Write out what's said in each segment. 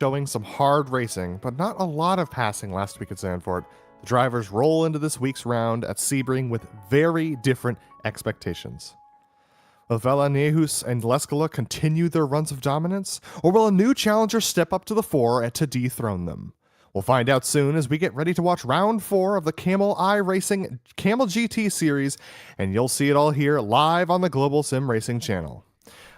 Showing some hard racing, but not a lot of passing last week at Zandvoort. The drivers roll into this week's round at Sebring with very different expectations. Will Velanejus and Leskala continue their runs of dominance, or will a new challenger step up to the fore to dethrone them? We'll find out soon as we get ready to watch round 4 of the Kamel iRacing Camel GT series, and you'll see it all here live on the Global SimRacing Channel.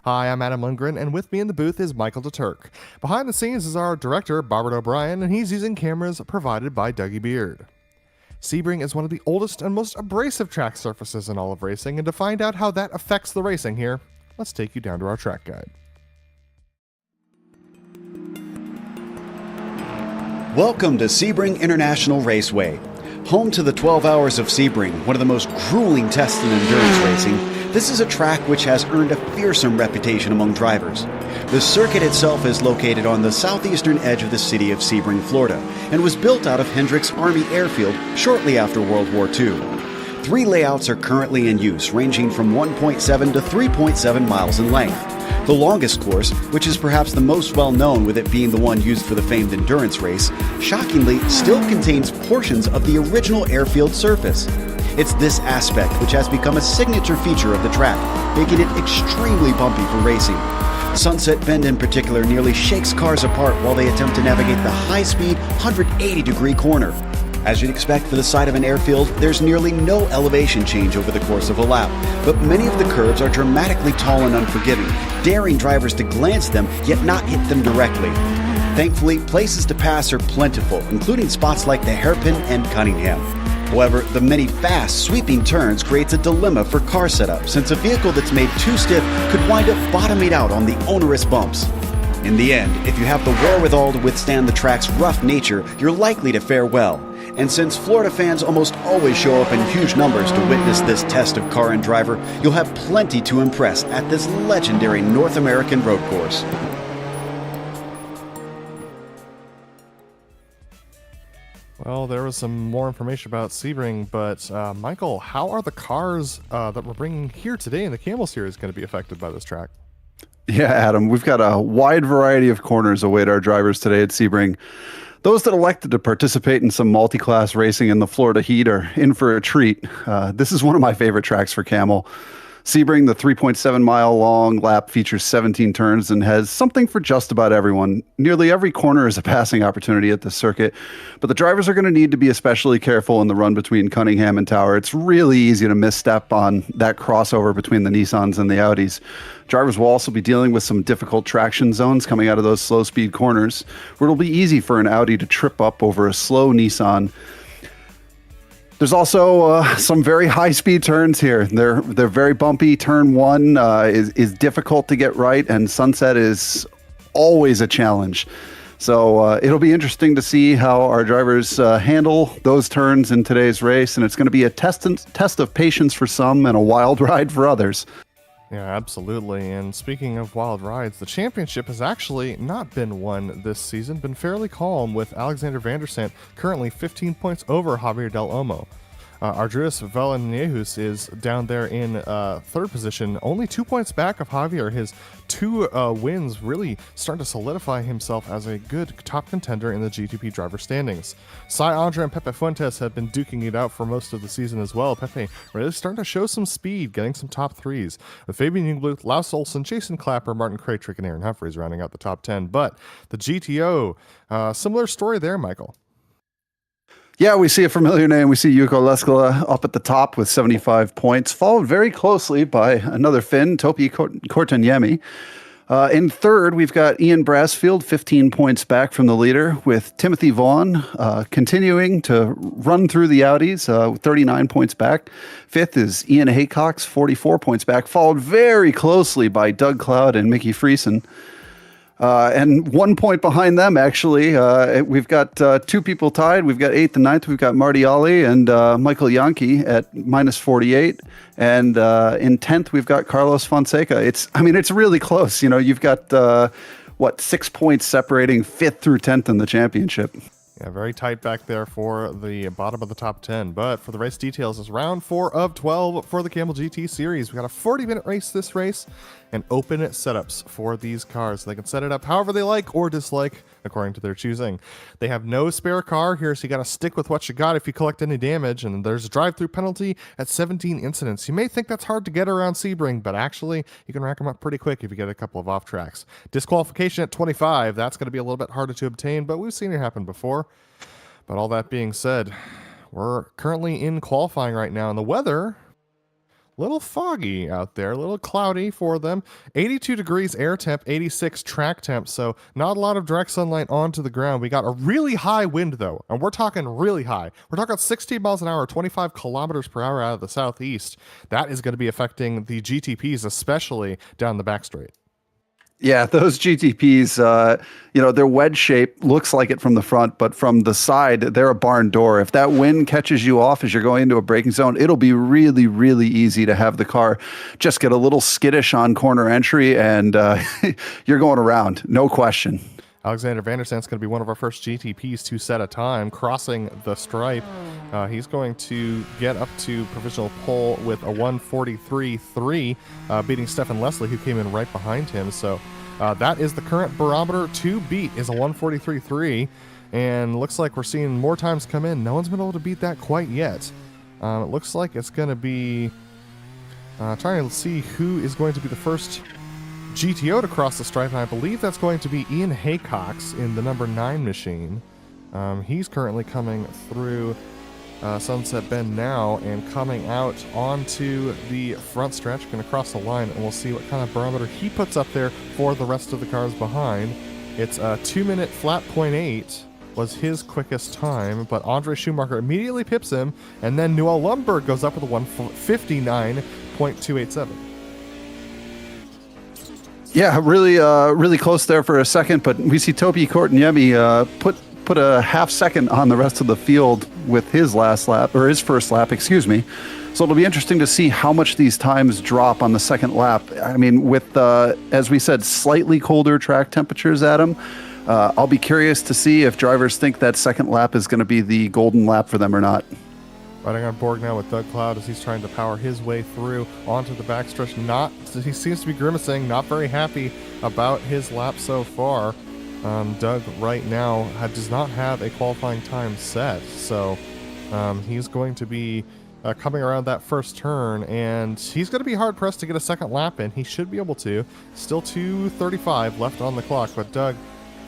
Hi, I'm Adam Lundgren, and with me in the booth is Michael DeTurk. Behind the scenes is our director, Barbara O'Brien, and he's using cameras provided by Dougie Beard. Sebring is one of the oldest and most abrasive track surfaces in all of racing, and to find out how that affects the racing here, let's take you down to our track guide. Welcome to Sebring International Raceway. Home to the 12 Hours of Sebring, one of the most grueling tests in endurance racing, this is a track which has earned a fearsome reputation among drivers. The circuit itself is located on the southeastern edge of the city of Sebring, Florida, and was built out of Hendricks Army Airfield shortly after World War II. 3 layouts are currently in use, ranging from 1.7 to 3.7 miles in length. The longest course, which is perhaps the most well-known with it being the one used for the famed endurance race, shockingly still contains portions of the original airfield surface. It's this aspect which has become a signature feature of the track, making it extremely bumpy for racing. Sunset Bend in particular nearly shakes cars apart while they attempt to navigate the high-speed 180-degree corner. As you'd expect for the side of an airfield, there's nearly no elevation change over the course of a lap, but many of the curves are dramatically tall and unforgiving, daring drivers to glance them yet not hit them directly. Thankfully, places to pass are plentiful, including spots like the Hairpin and Cunningham. However, the many fast, sweeping turns creates a dilemma for car setup, since a vehicle that's made too stiff could wind up bottoming out on the onerous bumps. In the end, if you have the wherewithal to withstand the track's rough nature, you're likely to fare well. And since Florida fans almost always show up in huge numbers to witness this test of car and driver, you'll have plenty to impress at this legendary North American road course. Well, there was some more information about Sebring, but Michael, how are the cars that we're bringing here today in the Camel Series going to be affected by this track? Yeah, Adam, we've got a wide variety of corners await our drivers today at Sebring. Those that elected to participate in some multi-class racing in the Florida heat are in for a treat. This is one of my favorite tracks for Camel. Sebring, the 3.7-mile long lap, features 17 turns and has something for just about everyone. Nearly every corner is a passing opportunity at this circuit, but the drivers are going to need to be especially careful in the run between Cunningham and Tower. It's really easy to misstep on that crossover between the Nissans and the Audis. Drivers will also be dealing with some difficult traction zones coming out of those slow-speed corners, where it'll be easy for an Audi to trip up over a slow Nissan. There's also some very high-speed turns here. They're very bumpy. Turn 1 is difficult to get right, and Sunset is always a challenge. So it'll be interesting to see how our drivers handle those turns in today's race, and it's going to be a test of patience for some and a wild ride for others. Yeah, absolutely. And speaking of wild rides, the championship has actually not been won this season, been fairly calm, with Alexander Vandersant currently 15 points over Javier Del Olmo. Ardruis Velanejus is down there in third position, only 2 points back of Javier. His 2 wins really starting to solidify himself as a good top contender in the GTP driver standings. Cy Andre and Pepe Fuentes have been duking it out for most of the season as well. Pepe really starting to show some speed, getting some top 3s. With Fabian Jungblut, Laus Olsen, Jason Clapper, Martin Kraytrick, and Aaron Humphreys rounding out the top 10. But the GTO, similar story there, Michael. Yeah, we see a familiar name. We see Jukka Leskala up at the top with 75 points, followed very closely by another Finn, Topi Kortaniemi. In third, we've got Ian Brassfield, 15 points back from the leader, with Timothy Vaughn continuing to run through the Audis, 39 points back. Fifth is Ian Haycox, 44 points back, followed very closely by Doug Cloud and Mickey Friesen. And 1 point behind them, actually, we've got 2 people tied. We've got 8th and 9th. We've got Marty Ali and Michael Yankee at minus 48. And in 10th, we've got Carlos Fonseca. It's really close. You know, you've got, 6 points separating 5th through 10th in the championship. Yeah, very tight back there for the bottom of the top 10. But for the race details, it's round 4 of 12 for the Camel GT series. We got a 40-minute race this race and open setups for these cars. They can set it up however they like or dislike according to their choosing. They have no spare car here, so you got to stick with what you got if you collect any damage. And there's a drive-through penalty at 17 incidents. You may think that's hard to get around Sebring, but actually you can rack them up pretty quick if you get a couple of off tracks. Disqualification at 25, that's going to be a little bit harder to obtain, but we've seen it happen before. But all that being said, we're currently in qualifying right now, and the weather, a little foggy out there, a little cloudy for them. 82 degrees air temp, 86 track temp, so not a lot of direct sunlight onto the ground. We got a really high wind, though, and we're talking really high. We're talking 16 miles an hour, 25 kilometers per hour out of the southeast. That is going to be affecting the GTPs, especially down the back straight. Yeah, those GTPs, their wedge shape looks like it from the front, but from the side, they're a barn door. If that wind catches you off as you're going into a braking zone, it'll be really, really easy to have the car just get a little skittish on corner entry, and you're going around, no question. Alexander Vandersand's going to be one of our first GTPs to set a time, crossing the stripe. He's going to get up to provisional pole with a 1:43.3, beating Stefan Leslie, who came in right behind him. So that is the current barometer to beat, is a 1:43.3, and looks like we're seeing more times come in. No one's been able to beat that quite yet. It looks like it's going to be trying to see who is going to be the first GTO to cross the stripe, and I believe that's going to be Ian Haycox in the number 9 machine. He's currently coming through Sunset Bend now and coming out onto the front stretch, going to cross the line, and we'll see what kind of barometer he puts up there for the rest of the cars behind. It's a 2-minute flat .8 was his quickest time, but Andre Schumacher immediately pips him, and then Noel Lundberg goes up with a 1:59.287. Yeah, really close there for a second, but we see Topi Korteniemi put a half second on the rest of the field with his last lap, or his first lap, excuse me. So it'll be interesting to see how much these times drop on the second lap. I mean, with, as we said, slightly colder track temperatures, Adam, I'll be curious to see if drivers think that second lap is going to be the golden lap for them or not. Riding on board now with Doug Cloud as he's trying to power his way through onto the backstretch. He seems to be grimacing, not very happy about his lap so far. Doug right now does not have a qualifying time set, so he's going to be coming around that first turn, and he's going to be hard-pressed to get a second lap in. He should be able to. Still 2:35 left on the clock, but Doug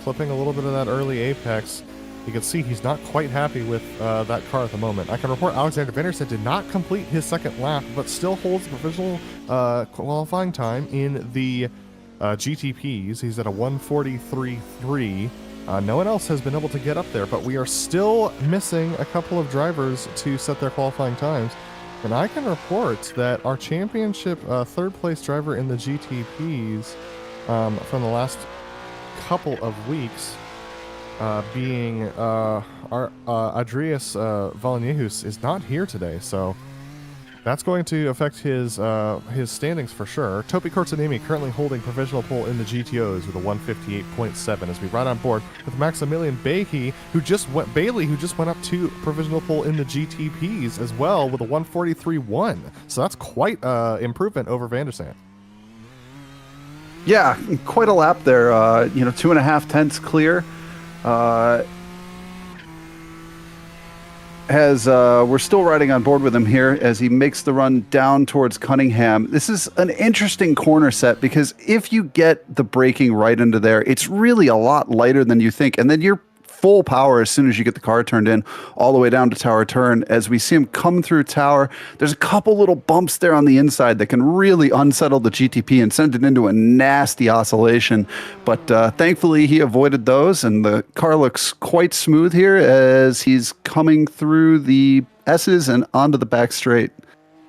clipping a little bit of that early apex. You can see he's not quite happy with that car at the moment. I can report Alexander Vandersand did not complete his second lap, but still holds the provisional qualifying time in the GTPs. He's at a 1:43.3. No one else has been able to get up there, but we are still missing a couple of drivers to set their qualifying times. And I can report that our championship third place driver in the GTPs from the last couple of weeks, being our Andreas Valniehus, is not here today, so that's going to affect his standings for sure. Topi Korteniemi currently holding provisional pole in the GTOs with a 1:58.7 as we ride on board with Maximilian Bailey, who just went up to provisional pole in the GTPs as well with a 1:43.1. So that's quite improvement over Vandersand. Yeah, quite a lap there. 2.5 tenths clear. We're still riding on board with him here as he makes the run down towards Cunningham. This is an interesting corner set because if you get the braking right into there, it's really a lot lighter than you think, and then you're full power as soon as you get the car turned in all the way down to Tower Turn. As we see him come through Tower, there's a couple little bumps there on the inside that can really unsettle the GTP and send it into a nasty oscillation. But thankfully he avoided those, and the car looks quite smooth here as he's coming through the S's and onto the back straight.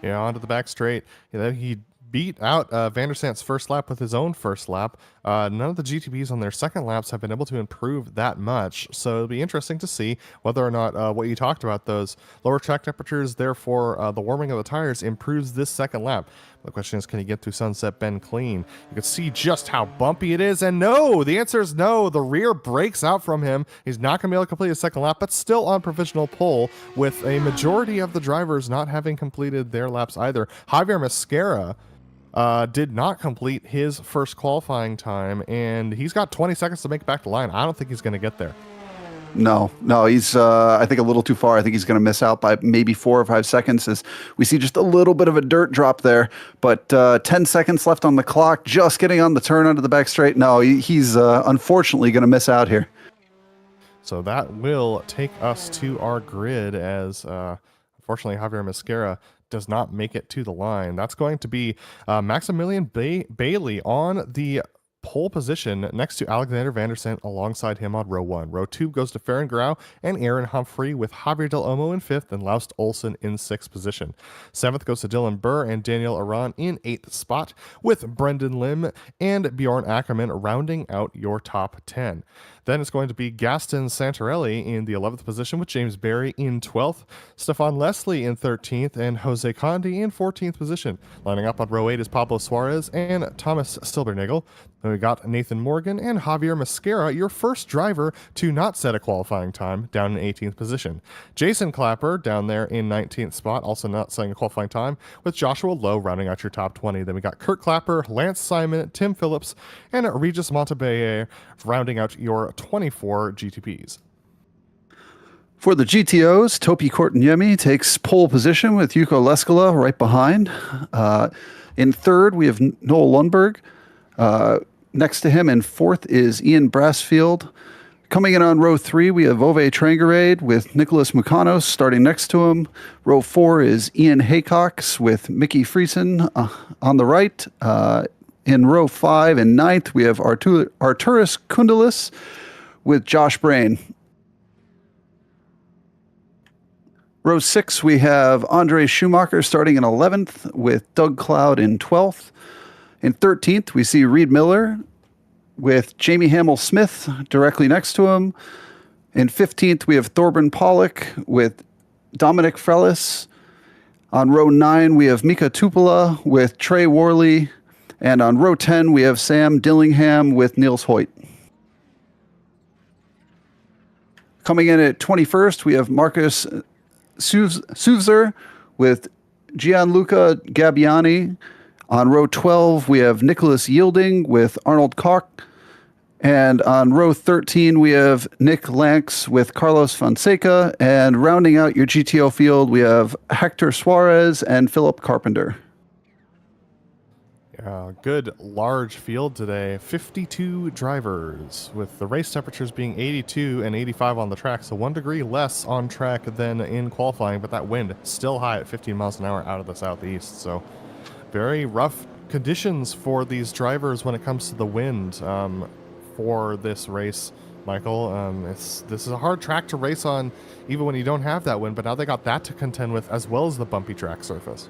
Yeah, onto the back straight. He beat out Vandersand's first lap with his own first lap. None of the GTPs on their second laps have been able to improve that much, so it'll be interesting to see whether or not what you talked about, those lower track temperatures, therefore the warming of the tires, improves this second lap. The question is, can he get through Sunset Bend clean? You can see just how bumpy it is, and no, the answer is no. The rear breaks out from him. He's not going to be able to complete a second lap, but still on provisional pole, with a majority of the drivers not having completed their laps either. Javier Mascara did not complete his first qualifying time, and he's got 20 seconds to make it back to line. I don't think he's going to get there. No, he's, I think, a little too far. I think he's going to miss out by maybe 4 or 5 seconds as we see just a little bit of a dirt drop there. But 10 seconds left on the clock, just getting on the turn onto the back straight. No, he's unfortunately going to miss out here. So that will take us to our grid as, unfortunately, Javier Mascara does not make it to the line. That's going to be Maximilian Bailey on the pole position next to Alexander Vandersen alongside him on row 1. Row 2 goes to Farron Grau and Aaron Humphrey, with Javier Del Olmo in 5th and Laust Olsen in 6th position. 7th goes to Dylan Burr and Daniel Aran in 8th spot, with Brendan Lim and Bjorn Ackerman rounding out your top 10. Then it's going to be Gaston Santarelli in the 11th position, with James Barry in 12th, Stefan Leslie in 13th, and Jose Condi in 14th position. Lining up on row 8 is Pablo Suarez and Thomas Silbernagel. Then we got Nathan Morgan and Javier Mascara, your first driver to not set a qualifying time, down in 18th position. Jason Clapper down there in 19th spot, also not setting a qualifying time, with Joshua Lowe rounding out your top 20. Then we got Kurt Clapper, Lance Simon, Tim Phillips, and Regis Montebayer rounding out your 24 GTPs. For the GTOs, Topi Kortanyemi takes pole position with Yuko Leskala right behind. In 3rd, we have Noel Lundberg. Next to him in 4th is Ian Brassfield. Coming in on row 3, we have Ove Trangarade with Nicholas Mukanos starting next to him. Row 4 is Ian Haycox with Mickey Friesen on the right. In row 5 and 9th, we have Arturas Kundalis with Josh Brain. Row 6, we have Andre Schumacher starting in 11th with Doug Cloud in 12th. In 13th, we see Reed Miller with Jamie Hamill-Smith directly next to him. In 15th, we have Thorben Pollock with Dominic Frellis. On row 9, we have Mika Tupola with Trey Worley. And on row 10, we have Sam Dillingham with Niels Hoyt. Coming in at 21st, we have Marcus Suvzer with Gianluca Gabbiani. On row 12, we have Nicholas Yielding with Arnold Koch. And on row 13, we have Nick Lanks with Carlos Fonseca. And rounding out your GTO field, we have Hector Suarez and Philip Carpenter. Good large field today. 52 drivers, with the race temperatures being 82 and 85 on the track, so 1 degree less on track than in qualifying, but that wind still high at 15 miles an hour out of the southeast. So very rough conditions for these drivers when it comes to the wind for this race, Michael. This is a hard track to race on even when you don't have that wind, but now they got that to contend with as well as the bumpy track surface.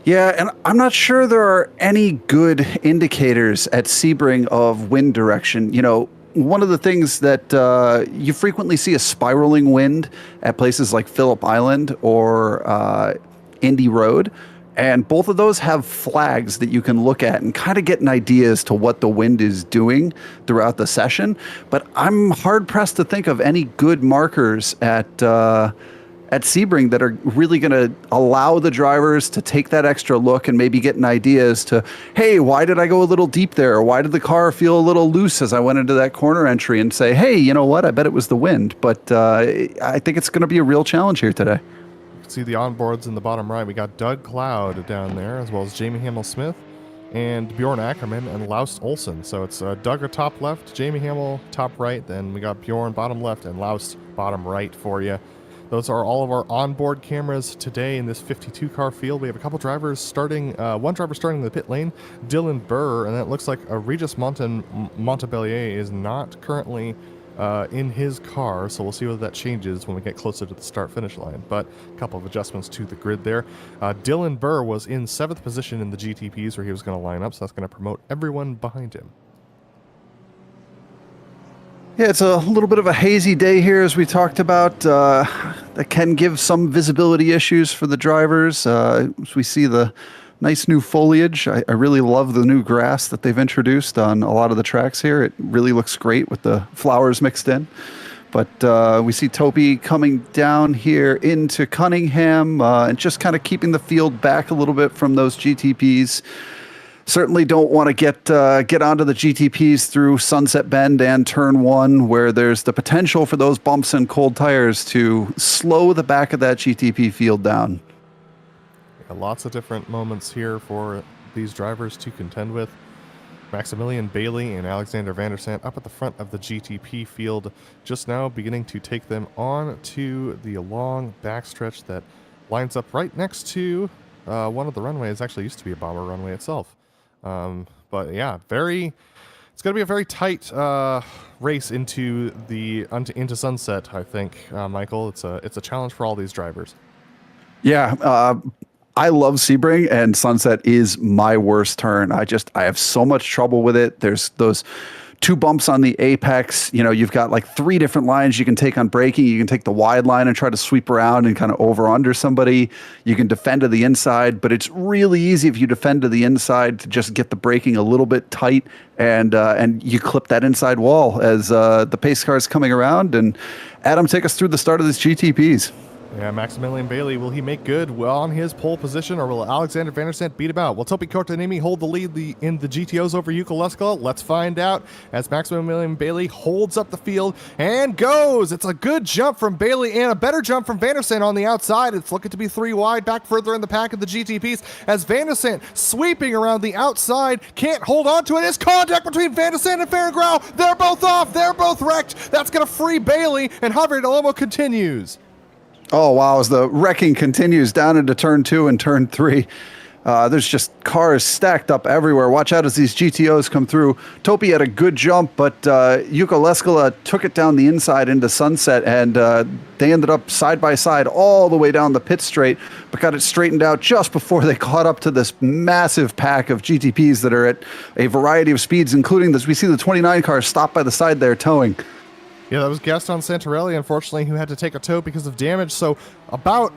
Yeah, and I'm not sure there are any good indicators at Sebring of wind direction. You know, one of the things that you frequently see a spiraling wind at places like Phillip Island or Indy Road, and both of those have flags that you can look at and kind of get an idea as to what the wind is doing throughout the session. But I'm hard-pressed to think of any good markers at Sebring that are really going to allow the drivers to take that extra look and maybe get an idea as to, hey, why did I go a little deep there? Or why did the car feel a little loose as I went into that corner entry? And say, hey, you know what? I bet it was the wind. But I think it's going to be a real challenge here today. You can see the onboards in the bottom right. We got Doug Cloud down there, as well as Jamie Hamill-Smith and Bjorn Ackerman and Laust Olsen. So it's Doug top left, Jamie Hamill top right, then we got Bjorn bottom left and Laust bottom right for you. Those are all of our onboard cameras today in this 52 car field. We have a couple drivers starting, one driver starting in the pit lane, Dylan Burr, and it looks like Regis Montebellier is not currently in his car, so we'll see whether that changes when we get closer to the start-finish line. But a couple of adjustments to the grid there. Dylan Burr was in 7th position in the GTPs where he was going to line up, so that's going to promote everyone behind him. Yeah, it's a little bit of a hazy day here, as we talked about. That can give some visibility issues for the drivers. As we see the nice new foliage. I really love the new grass that they've introduced on a lot of the tracks here. It really looks great with the flowers mixed in. But we see Topi coming down here into Cunningham and just kind of keeping the field back a little bit from those GTPs. Certainly don't want to get onto the GTPs through Sunset Bend and Turn 1, where there's the potential for those bumps and cold tires to slow the back of that GTP field down. Yeah, lots of different moments here for these drivers to contend with. Maximilian Bailey and Alexander Vandersant up at the front of the GTP field, just now beginning to take them on to the long backstretch that lines up right next to one of the runways. Actually used to be a bomber runway itself. But yeah, it's going to be a very tight race into sunset, I think, Michael. It's a challenge for all these drivers. Yeah, I love Sebring, and Sunset is my worst turn. I have so much trouble with it. There's those 2 bumps on the apex. You know, you've got like 3 different lines you can take on braking. You can take the wide line and try to sweep around and kind of over under somebody. You can defend to the inside, but it's really easy if you defend to the inside to just get the braking a little bit tight, and you clip that inside wall as the pace car is coming around. And Adam, take us through the start of this GTPs. Yeah, Maximilian Bailey, will he make good on his pole position, or will Alexander Vandersant beat him out? Will Topi Kortanimi hold the lead in the GTOs over Yuka Leskola? Let's find out as Maximilian Bailey holds up the field and goes. It's a good jump from Bailey and a better jump from Vandersant on the outside. It's looking to be 3 wide, back further in the pack of the GTPs as Vandersant sweeping around the outside, can't hold on to it. It's contact between Vandersant and Farrengrau. They're both off. They're both wrecked. That's going to free Bailey, and Javier Delomo continues. Oh, wow. As the wrecking continues down into Turn 2 and Turn 3, there's just cars stacked up everywhere. Watch out as these GTOs come through. Topi had a good jump, but Yuka Leskola took it down the inside into Sunset, and they ended up side by side all the way down the pit straight, but got it straightened out just before they caught up to this massive pack of GTPs that are at a variety of speeds, including this. We see the 29 car stopped by the side there towing. Yeah, that was Gaston Santarelli, unfortunately, who had to take a tow because of damage. So about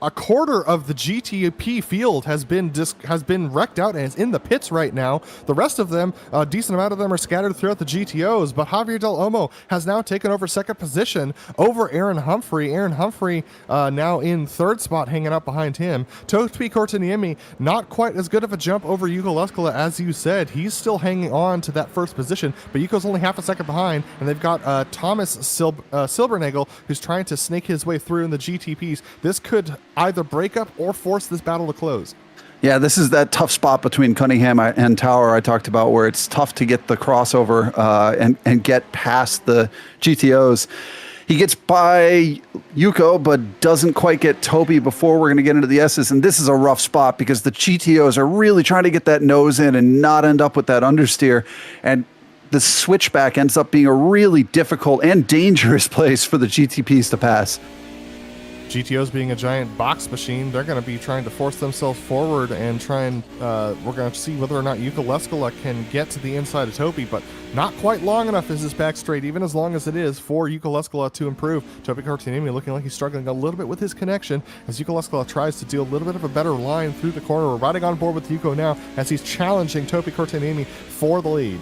a quarter of the GTP field has been wrecked out and is in the pits right now. The rest of them, a decent amount of them, are scattered throughout the GTOs, but Javier Del Olmo has now taken over second position over Aaron Humphrey. Aaron Humphrey now in third spot, hanging out behind him. Topi Kortaniemi, not quite as good of a jump over Yuka Leskola as you said. He's still hanging on to that first position, but Yuko's only half a second behind, and they've got Thomas Silbernagel, who's trying to snake his way through in the GTPs. This could either break up or force this battle to close. Yeah, this is that tough spot between Cunningham and Tower I talked about, where it's tough to get the crossover and get past the GTOs. He gets by Yuko, but doesn't quite get Topi before we're going to get into the S's. And this is a rough spot because the GTOs are really trying to get that nose in and not end up with that understeer. And the switchback ends up being a really difficult and dangerous place for the GTPs to pass. GTOs being a giant box machine, they're going to be trying to force themselves forward and try and we're going to see whether or not Yuka Leskola can get to the inside of Topi, but not quite long enough is this back straight, even as long as it is for Yuka Leskola to improve. Topi Kortaniemi looking like he's struggling a little bit with his connection as Yuka Leskola tries to do a little bit of a better line through the corner. We're riding on board with Yuko now as he's challenging Topi Kortaniemi for the lead.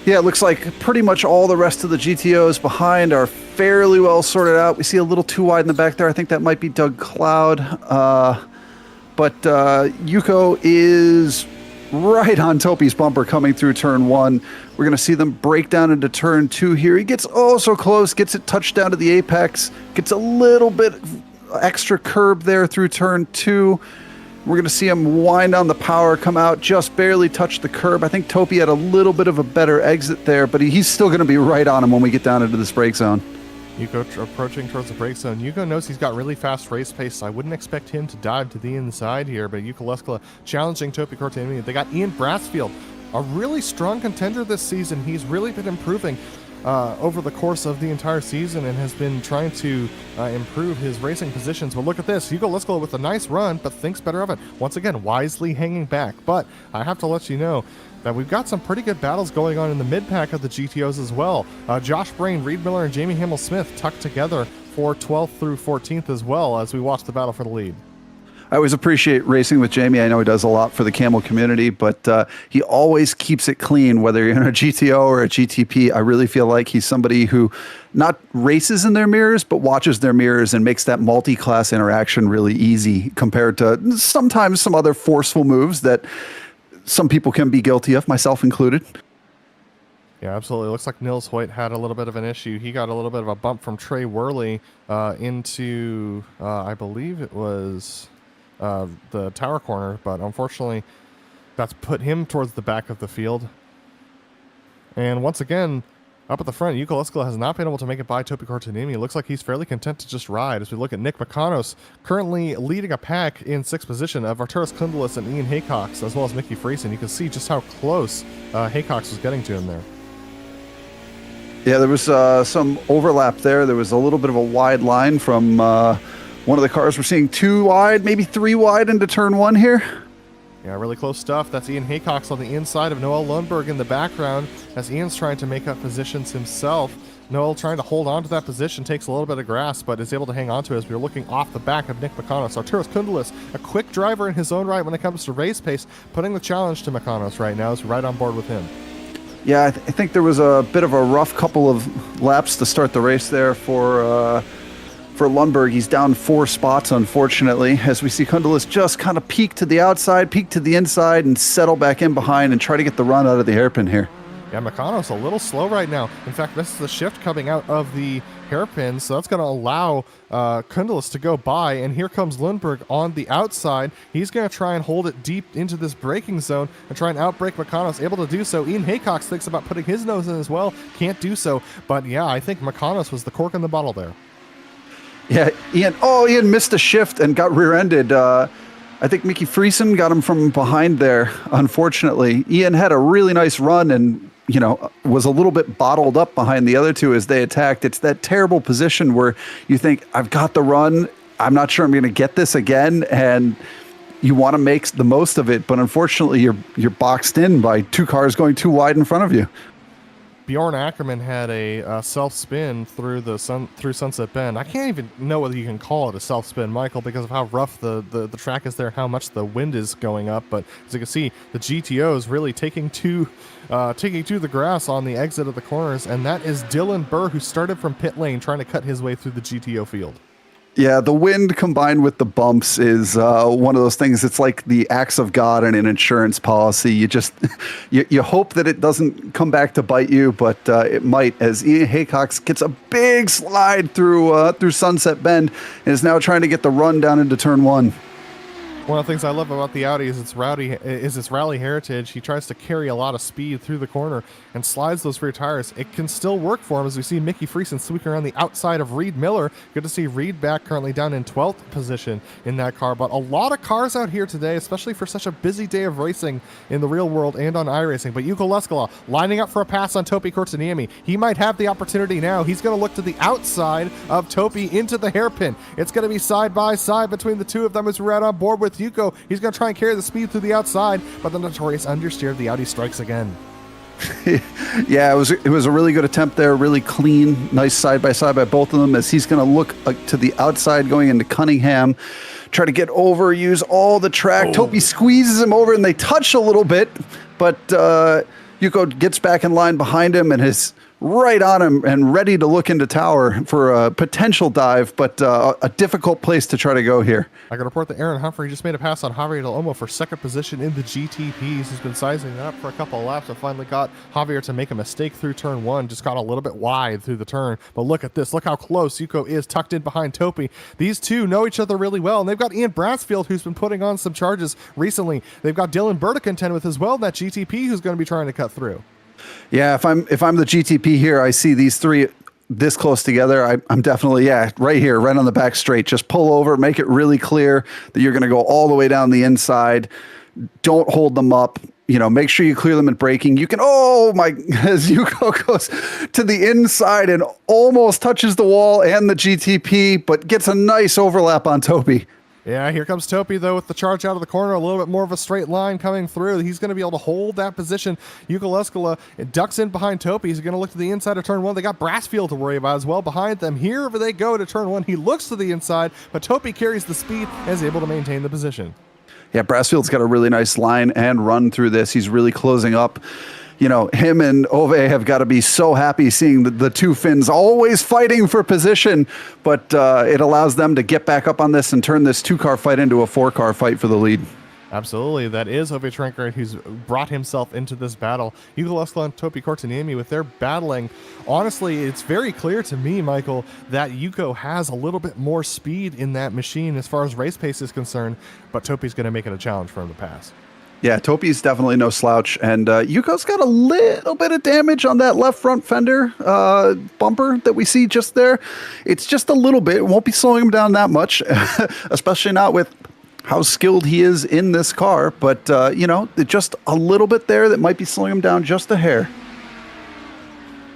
Yeah, it looks like pretty much all the rest of the GTOs behind are fairly well sorted out. We see a little too wide in the back there. I think that might be Doug Cloud. But Yuko is right on Topi's bumper coming through Turn 1. We're going to see them break down into Turn 2 here. He gets oh so close, gets it touched down to the apex, gets a little bit extra curb there through Turn 2. We're going to see him wind on the power, come out, just barely touch the curb. I think Topi had a little bit of a better exit there, but he's still going to be right on him when we get down into this brake zone. Yuko approaching towards the brake zone. Yuko knows he's got really fast race pace, so I wouldn't expect him to dive to the inside here, but Yuka Leskola challenging Topi Kortaniemi. They got Ian Brassfield, a really strong contender this season. He's really been improving. over the course of the entire season and has been trying to improve his racing positions. But look at this. Hugo Liskala with a nice run, but thinks better of it. Once again, wisely hanging back. But I have to let you know that we've got some pretty good battles going on in the mid-pack of the GTOs as well. Josh Brain, Reed Miller, and Jamie Hamill-Smith tucked together for 12th through 14th as well as we watch the battle for the lead. I always appreciate racing with Jamie. I know he does a lot for the Camel community, but he always keeps it clean, whether you're in a GTO or a GTP. I really feel like he's somebody who not races in their mirrors, but watches their mirrors and makes that multi-class interaction really easy compared to sometimes some other forceful moves that some people can be guilty of, myself included. Yeah, absolutely. Looks like Nils Hoyt had a little bit of an issue. He got a little bit of a bump from Trey Worley into, I believe it was the tower corner, but unfortunately that's put him towards the back of the field. And once again, up at the front, Yuko Liskala has not been able to make it by Topi Kortuniemi. It looks like he's fairly content to just ride. As we look at Nick Makanos, currently leading a pack in 6th position of Arturas Kundalis and Ian Haycox, as well as Mickey Friesen. You can see just how close Haycox was getting to him there. Yeah, there was some overlap there. There was a little bit of a wide line from one of the cars. We're seeing 2 wide, maybe 3 wide into turn 1 here. Yeah, really close stuff. That's Ian Haycox on the inside of Noel Lundberg in the background as Ian's trying to make up positions himself. Noel trying to hold on to that position, takes a little bit of grasp, but is able to hang on to it as we're looking off the back of Nick Makanos. Arturas Kundalis, a quick driver in his own right when it comes to race pace, putting the challenge to Makanos right now, is right on board with him. Yeah, I think there was a bit of a rough couple of laps to start the race there for Lundberg. He's down 4 spots, unfortunately, as we see Kundalis just kind of peek to the outside, peek to the inside, and settle back in behind and try to get the run out of the hairpin here. Yeah, Makanos a little slow right now. In fact, this is the shift coming out of the hairpin, so that's going to allow Kundalis to go by, and here comes Lundberg on the outside. He's going to try and hold it deep into this braking zone and try and outbrake Makanos. Able to do so. Ian Haycox thinks about putting his nose in as well. Can't do so, but yeah, I think Makanos was the cork in the bottle there. Yeah, Ian missed a shift and got rear-ended. I think Mickey Friesen got him from behind there, unfortunately. Ian had a really nice run and, was a little bit bottled up behind the other two as they attacked. It's that terrible position where you think, I've got the run, I'm not sure I'm going to get this again, and you want to make the most of it, but unfortunately you're boxed in by 2 cars going too wide in front of you. Bjorn Ackerman had a self-spin through Sunset Bend. I can't even know whether you can call it a self-spin, Michael, because of how rough the track is there, how much the wind is going up. But as you can see, the GTO is really taking to the grass on the exit of the corners, and that is Dylan Burr, who started from pit lane trying to cut his way through the GTO field. Yeah, the wind combined with the bumps is one of those things. It's like the acts of God in an insurance policy. You just you hope that it doesn't come back to bite you, but it might, as Ian Haycox gets a big slide through Sunset Bend and is now trying to get the run down into turn 1. One of the things I love about the Audi is its rally heritage. He tries to carry a lot of speed through the corner and slides those rear tires. It can still work for him as we see Mickey Friesen sweeping around the outside of Reed Miller. Good to see Reed back currently down in 12th position in that car. But a lot of cars out here today, especially for such a busy day of racing in the real world and on iRacing. But Yuko Liskala lining up for a pass on Topi Kortuniemi. He might have the opportunity now. He's going to look to the outside of Topi into the hairpin. It's going to be side by side between the two of them as we're right on board with Yuko. He's going to try and carry the speed through the outside, but the notorious understeer of the Audi strikes again. Yeah, it was a really good attempt there, really clean, nice side by side by both of them as he's going to look to the outside going into Cunningham, try to get over, use all the track. Topi squeezes him over and they touch a little bit, but Yuko gets back in line behind him and is right on him and ready to look into tower for a potential dive, but a difficult place to try to go here. I can report that Aaron Humphrey just made a pass on Javier Del Olmo for 2nd position in the GTPs. He's been sizing it up for a couple of laps and finally got Javier to make a mistake through turn 1. Just got a little bit wide through the turn. But look at this. Look how close Yuko is tucked in behind Topi. These two know each other really well, and they've got Ian Bransfield, who's been putting on some charges recently. They've got Dylan Burr to contend with as well, that GTP who's going to be trying to cut through. Yeah, if I'm the GTP here, I see these three this close together. I'm definitely, right here, right on the back straight. Just pull over, make it really clear that you're going to go all the way down the inside. Don't hold them up. make sure you clear them at braking. You can, as Yuko goes to the inside and almost touches the wall and the GTP, but gets a nice overlap on Topi. Yeah, here comes Topi, though, with the charge out of the corner, a little bit more of a straight line coming through. He's going to be able to hold that position. Yuko Leskala ducks in behind Topi. He's going to look to the inside of turn one. They got Brassfield to worry about as well behind them. Here they go to turn one. He looks to the inside, but Topi carries the speed and is able to maintain the position. Yeah, Brassfield's got a really nice line and run through this. He's really closing up. Him and Ove have got to be so happy seeing the two Finns always fighting for position, but it allows them to get back up on this and turn this 2-car fight into a 4-car fight for the lead. Absolutely. That is Ove Trenkrad who's brought himself into this battle. Yuko Leskala and Topi Kortaniemi, with their battling, honestly, it's very clear to me, Michael, that Yuko has a little bit more speed in that machine as far as race pace is concerned, but Topi's going to make it a challenge for him to pass. Yeah, Topi's definitely no slouch, and Yuko's got a little bit of damage on that left front fender bumper that we see just there. It's just a little bit. It won't be slowing him down that much, especially not with how skilled he is in this car, but, just a little bit there that might be slowing him down just a hair.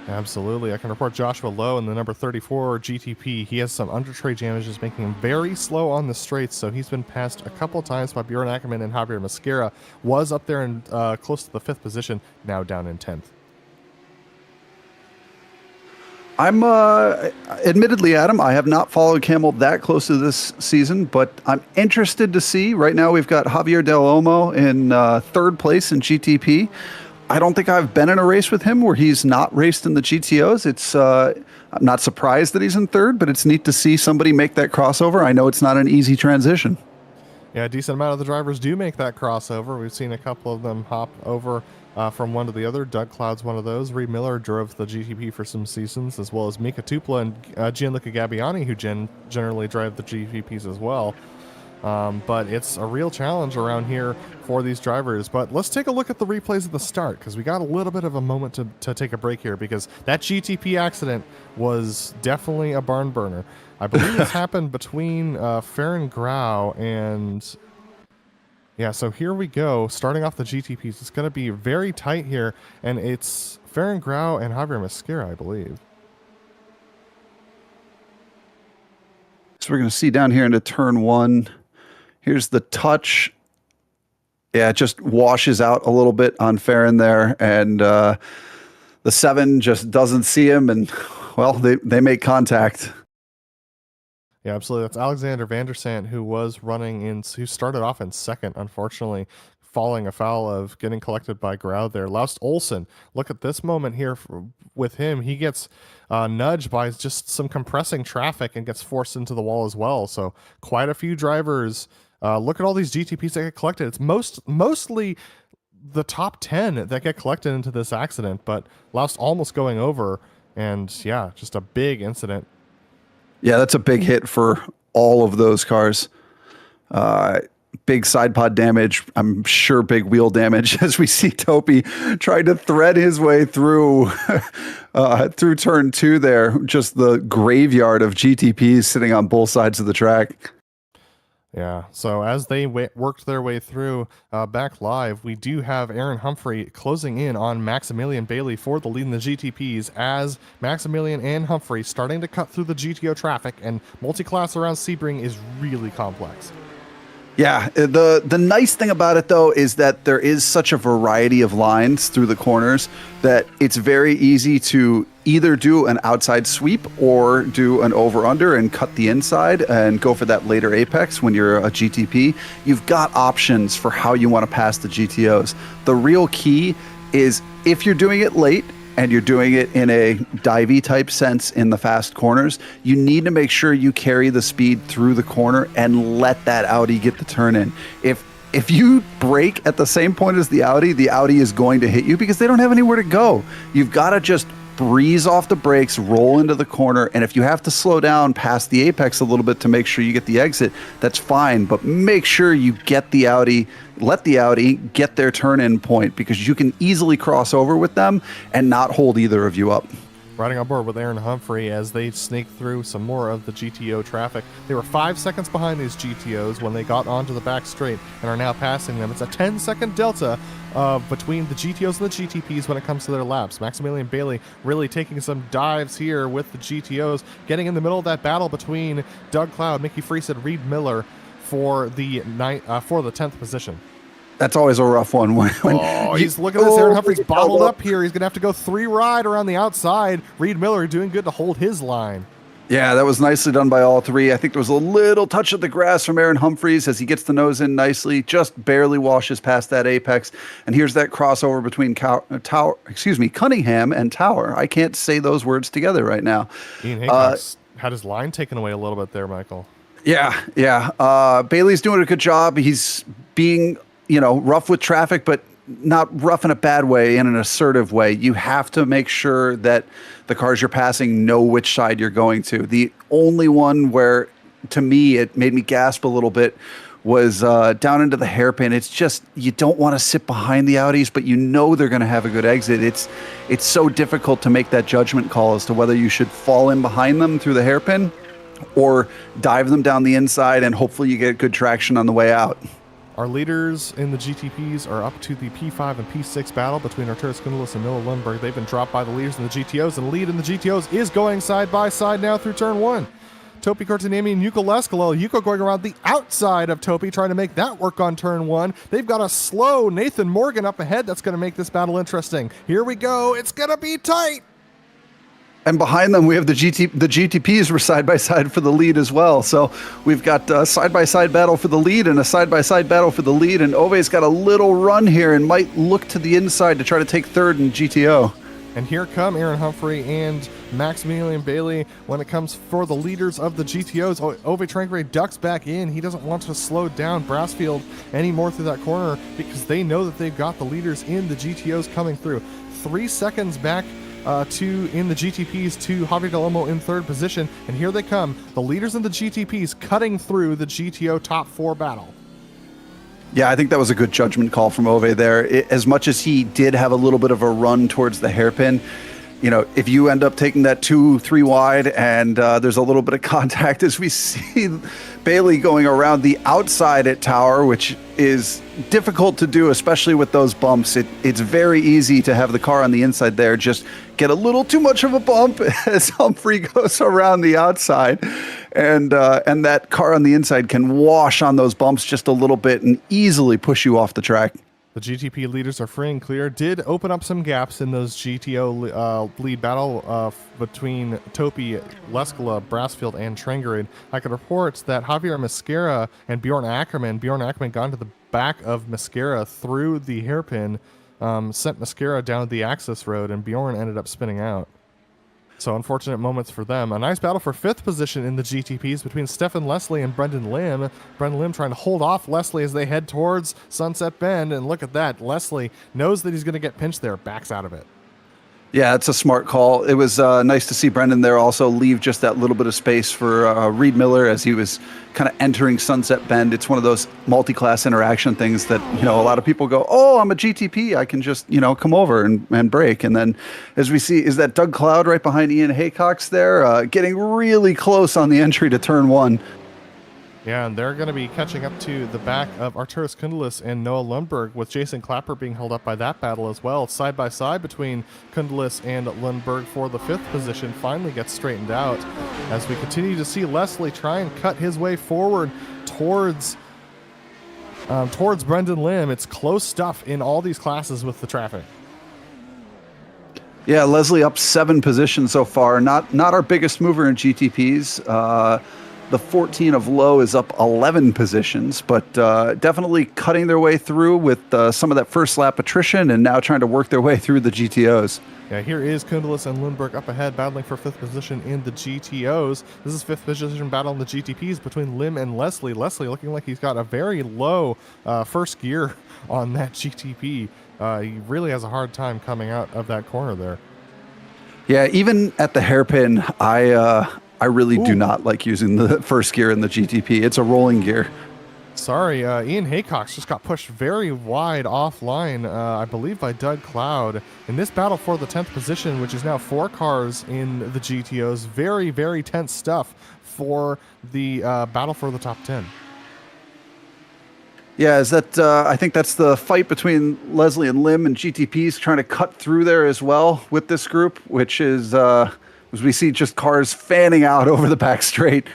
Absolutely. I can report Joshua Lowe in the number 34 GTP. He has some under tray damages, making him very slow on the straights, so he's been passed a couple times by Bjorn Ackerman and Javier Mosquera. Was up there in close to the 5th position, now down in 10th. I'm, admittedly, Adam, I have not followed Camel that close to this season, but I'm interested to see. Right now we've got Javier Del Olmo in 3rd place in GTP. I don't think I've been in a race with him where he's not raced in the GTOs. I'm not surprised that he's in 3rd, but it's neat to see somebody make that crossover. I know it's not an easy transition. Yeah, a decent amount of the drivers do make that crossover. We've seen a couple of them hop over from one to the other. Doug Cloud's one of those. Reed Miller drove the GTP for some seasons, as well as Mika Tupla and Gianluca Gabbiani, who generally drive the GTPs as well. But it's a real challenge around here for these drivers. But let's take a look at the replays at the start, because we got a little bit of a moment to take a break here, because that GTP accident was definitely a barn burner. I believe this happened between Farron Grau and... Yeah, so here we go. Starting off the GTPs, it's going to be very tight here, and it's Farron Grau and Javier Mosquera, I believe. So we're going to see down here into turn 1. Here's the touch. Yeah, it just washes out a little bit on Farron there, and the 7 just doesn't see him, and, well, they make contact. Yeah, absolutely. That's Alexander Vandersant, who was who started off in 2nd, unfortunately, falling afoul of getting collected by Grau there. Laust Olsen, look at this moment here with him. He gets nudged by just some compressing traffic and gets forced into the wall as well. So quite a few drivers. Look at all these GTPs that get collected. It's mostly the top 10 that get collected into this accident, but Laust almost going over, and yeah, just a big incident. Yeah, that's a big hit for all of those cars. Big side pod damage. I'm sure big wheel damage as we see Topi trying to thread his way through through turn 2 there. Just the graveyard of GTPs sitting on both sides of the track. Yeah, so as they worked their way through back live, we do have Aaron Humphrey closing in on Maximilian Bailey for the lead in the GTPs, as Maximilian and Humphrey starting to cut through the GTO traffic, and multi-class around Sebring is really complex. Yeah, the nice thing about it, though, is that there is such a variety of lines through the corners that it's very easy to either do an outside sweep or do an over-under and cut the inside and go for that later apex when you're a GTP. You've got options for how you want to pass the GTOs. The real key is if you're doing it late and you're doing it in a divey type sense in the fast corners, you need to make sure you carry the speed through the corner and let that Audi get the turn in. If you brake at the same point as the Audi is going to hit you because they don't have anywhere to go. You've got to just breeze off the brakes, roll into the corner, and if you have to slow down past the apex a little bit to make sure you get the exit, that's fine, but make sure you get the Audi, let the Audi get their turn-in point, because you can easily cross over with them and not hold either of you up. Riding on board with Aaron Humphrey as they sneak through some more of the GTO traffic. They were 5 seconds behind these GTOs when they got onto the back straight and are now passing them. It's a 10-second delta between the GTOs and the GTPs when it comes to their laps. Maximilian Bailey really taking some dives here with the GTOs, getting in the middle of that battle between Doug Cloud, Mickey Freese, and Reed Miller for the 10th position. That's always a rough one. He's looking at this. Aaron Humphrey's bottled up here. He's going to have to go 3 wide around the outside. Reed Miller doing good to hold his line. Yeah, that was nicely done by all three. I think there was a little touch of the grass from Aaron Humphreys as he gets the nose in nicely, just barely washes past that apex. And here's that crossover between Cunningham and Tower. I can't say those words together right now. Ian Haycock's had his line taken away a little bit there, Michael. Yeah. Bailey's doing a good job. He's being rough with traffic, but not rough in a bad way, in an assertive way. You have to make sure that the cars you're passing know which side you're going to. The only one where, to me, it made me gasp a little bit was down into the hairpin. It's just, you don't want to sit behind the Audis, but they're going to have a good exit. It's so difficult to make that judgment call as to whether you should fall in behind them through the hairpin or dive them down the inside and hopefully you get good traction on the way out. Our leaders in the GTPs are up to the P5 and P6 battle between Arturas Kundalus and Noah Lundberg. They've been dropped by the leaders in the GTOs, and the lead in the GTOs is going side by side now through turn 1. Topi Kortanami and Yuko Leskalo. Yuko going around the outside of Topi, trying to make that work on turn 1. They've got a slow Nathan Morgan up ahead that's going to make this battle interesting. Here we go. It's going to be tight. And behind them, we have the GTPs were side-by-side for the lead as well. So we've got a side-by-side battle for the lead and a side-by-side battle for the lead. And Ove's got a little run here and might look to the inside to try to take third in GTO. And here come Aaron Humphrey and Maximilian Bailey when it comes for the leaders of the GTOs. Ove Trankray ducks back in. He doesn't want to slow down Brassfield anymore through that corner because they know that they've got the leaders in the GTOs coming through. 3 seconds back in the GTPs to Javier Del Olmo in third position, and here they come, the leaders in the GTPs cutting through the GTO top 4 battle. Yeah, I think that was a good judgment call from Ove there. As much as he did have a little bit of a run towards the hairpin, if you end up taking that 2-3 wide and there's a little bit of contact as we see Bailey going around the outside at Tower, which is difficult to do, especially with those bumps. It's very easy to have the car on the inside there just get a little too much of a bump as Humphrey goes around the outside. And that car on the inside can wash on those bumps just a little bit and easily push you off the track. The GTP leaders are free and clear. Did open up some gaps in those GTO lead battle between Topi, Leskala, Brassfield, and Trengerade. I could report that Javier Mascara and Bjorn Ackerman got into the back of Mascara through the hairpin, sent Mascara down the access road, and Bjorn ended up spinning out. So unfortunate moments for them. A nice battle for 5th position in the GTPs between Stefan Leslie and Brendan Lim. Brendan Lim trying to hold off Leslie as they head towards Sunset Bend. And look at that. Leslie knows that he's going to get pinched there. Backs out of it. Yeah, it's a smart call. It was nice to see Brendan there also leave just that little bit of space for Reed Miller as he was kind of entering Sunset Bend. It's one of those multi-class interaction things that, a lot of people go, oh, I'm a GTP. I can just, come over and brake. And then as we see, is that Doug Cloud right behind Ian Haycox there, getting really close on the entry to turn 1. Yeah, and they're going to be catching up to the back of Arturas Kundalus and Noah Lundberg, with Jason Clapper being held up by that battle as well. Side by side between Kundalus and Lundberg for the 5th position finally gets straightened out as we continue to see Leslie try and cut his way forward towards Brendan Lim. It's close stuff in all these classes with the traffic. Yeah, Leslie up 7 positions so far. Not our biggest mover in GTPs. The 14 of Low is up 11 positions, but definitely cutting their way through with some of that first lap attrition and now trying to work their way through the GTOs. Yeah, here is Kundalus and Lundberg up ahead, battling for 5th position in the GTOs. This is 5th position battle in the GTPs between Lim and Leslie. Leslie looking like he's got a very low first gear on that GTP. He really has a hard time coming out of that corner there. Yeah, even at the hairpin, I really do not like using the first gear in the GTP. It's a rolling gear. Sorry, Ian Haycox just got pushed very wide offline, I believe by Doug Cloud. In this battle for the 10th position, which is now 4 cars in the GTOs, very, very tense stuff for the battle for the top 10. Yeah, is that I think that's the fight between Leslie and Lim, and GTP's trying to cut through there as well with this group, which is, as we see just cars fanning out over the back straight.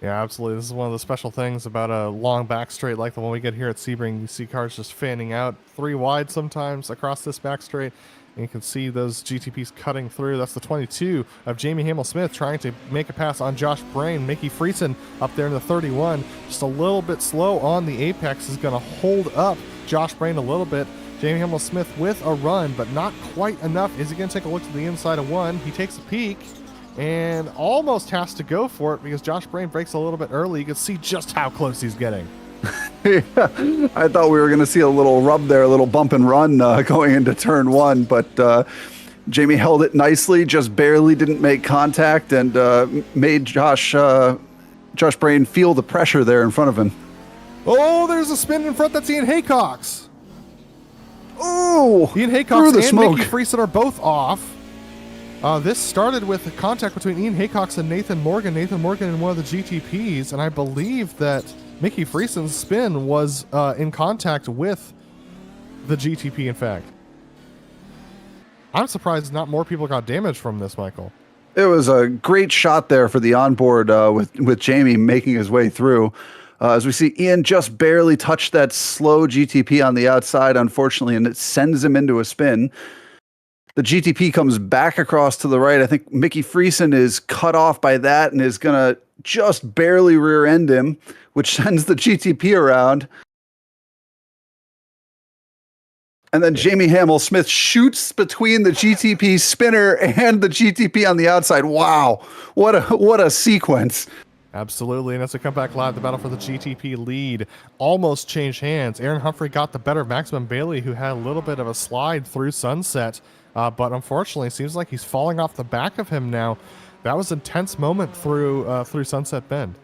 Yeah, absolutely. This is one of the special things about a long back straight like the one we get here at Sebring. You see cars just fanning out 3 wide sometimes across this back straight. And you can see those GTPs cutting through. That's the 22 of Jamie Hamill-Smith trying to make a pass on Josh Brain. Mickey Friesen up there in the 31. Just a little bit slow on the apex is going to hold up Josh Brain a little bit. Jamie Hamill-Smith with a run, but not quite enough. Is he going to take a look to the inside of 1? He takes a peek and almost has to go for it because Josh Brain breaks a little bit early. You can see just how close he's getting. Yeah, I thought we were going to see a little rub there, a little bump and run going into turn 1, but Jamie held it nicely, just barely didn't make contact, and made Josh Brain feel the pressure there in front of him. Oh, there's a spin in front. That's Ian Haycox. Oh, Ian Haycox and smoke. Mickey Friesen are both off. This started with contact between Ian Haycox and Nathan Morgan. Nathan Morgan in one of the GTPs, and I believe that Mickey Friesen's spin was in contact with the GTP, in fact. I'm surprised not more people got damaged from this, Michael. It was a great shot there for the onboard with Jamie making his way through. As we see, Ian just barely touched that slow GTP on the outside, unfortunately, and it sends him into a spin. The GTP comes back across to the right. I think Mickey Friesen is cut off by that and is going to just barely rear end him, which sends the GTP around. And then Jamie Hamill-Smith shoots between the GTP spinner and the GTP on the outside. Wow, what a sequence. Absolutely, and as we come back live, the battle for the GTP lead almost changed hands. Aaron Humphrey got the better of Maximum Bailey, who had a little bit of a slide through Sunset, but unfortunately, it seems like he's falling off the back of him now. That was an intense moment through Sunset Bend.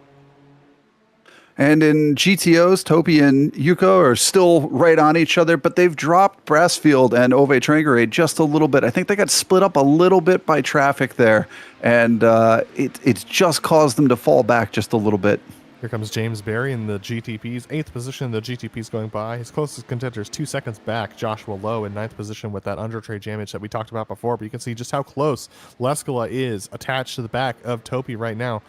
And in GTOs, Topi and Yuko are still right on each other, but they've dropped Brassfield and Ove Trangerade just a little bit. I think they got split up a little bit by traffic there, and it's just caused them to fall back just a little bit. Here comes James Berry in the GTPs. 8th position, the GTPs going by. His closest contender is 2 seconds back. Joshua Lowe in 9th position with that under tray damage that we talked about before, but you can see just how close Leskala is attached to the back of Topi right now.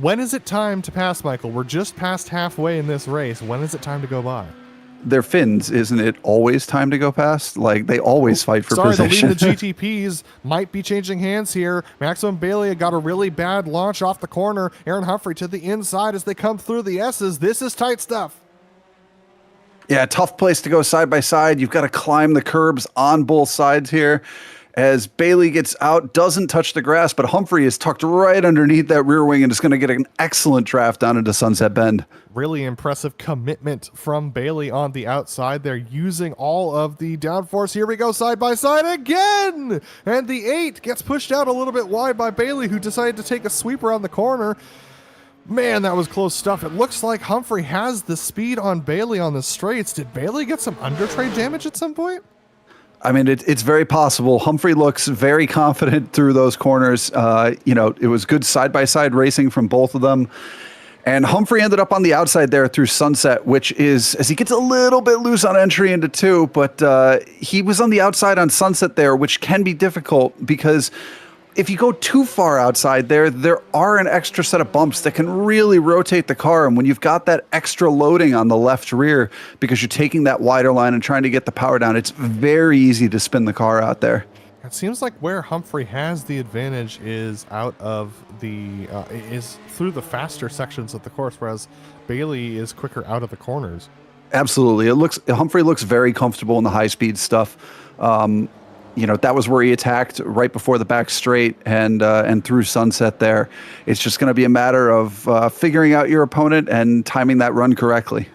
When is it time to pass, Michael? We're just past halfway in this race. When is it time to go by? They're Finns, isn't it always time to go past? Like, they always fight for position. The lead of the GTPs might be changing hands here. Maximum Bailey got a really bad launch off the corner. Aaron Humphrey to the inside as they come through the S's. This is tight stuff. Yeah, tough place to go side by side. You've got to climb the curbs on both sides here. As Bailey gets out, doesn't touch the grass, but Humphrey is tucked right underneath that rear wing and is going to get an excellent draft down into Sunset Bend. Really impressive commitment from Bailey on the outside. They're using all of the downforce. Here we go, side by side again! And the 8 gets pushed out a little bit wide by Bailey, who decided to take a sweep around the corner. Man, that was close stuff. It looks like Humphrey has the speed on Bailey on the straights. Did Bailey get some under tray damage at some point? I mean, it's very possible. Humphrey looks very confident through those corners. It was good side-by-side racing from both of them. And Humphrey ended up on the outside there through Sunset, which is, as he gets a little bit loose on entry into 2, but he was on the outside on Sunset there, which can be difficult because if you go too far outside there are an extra set of bumps that can really rotate the car. And when you've got that extra loading on the left rear because you're taking that wider line and trying to get the power down, it's very easy to spin the car out there. It seems like where Humphrey has the advantage is out of is through the faster sections of the course, whereas Bailey is quicker out of the corners. Absolutely. Humphrey looks very comfortable in the high speed stuff. That was where he attacked right before the back straight and through Sunset there. It's just going to be a matter of figuring out your opponent and timing that run correctly.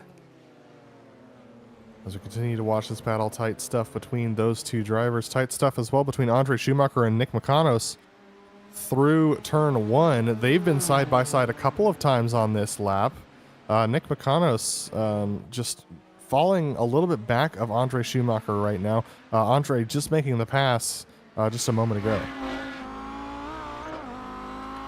As we continue to watch this battle, tight stuff between those two drivers. Tight stuff as well between Andre Schumacher and Nick McConos through turn 1. They've been side by side a couple of times on this lap. Nick Makanos just falling a little bit back of Andre Schumacher right now. Andre just making the pass just a moment ago.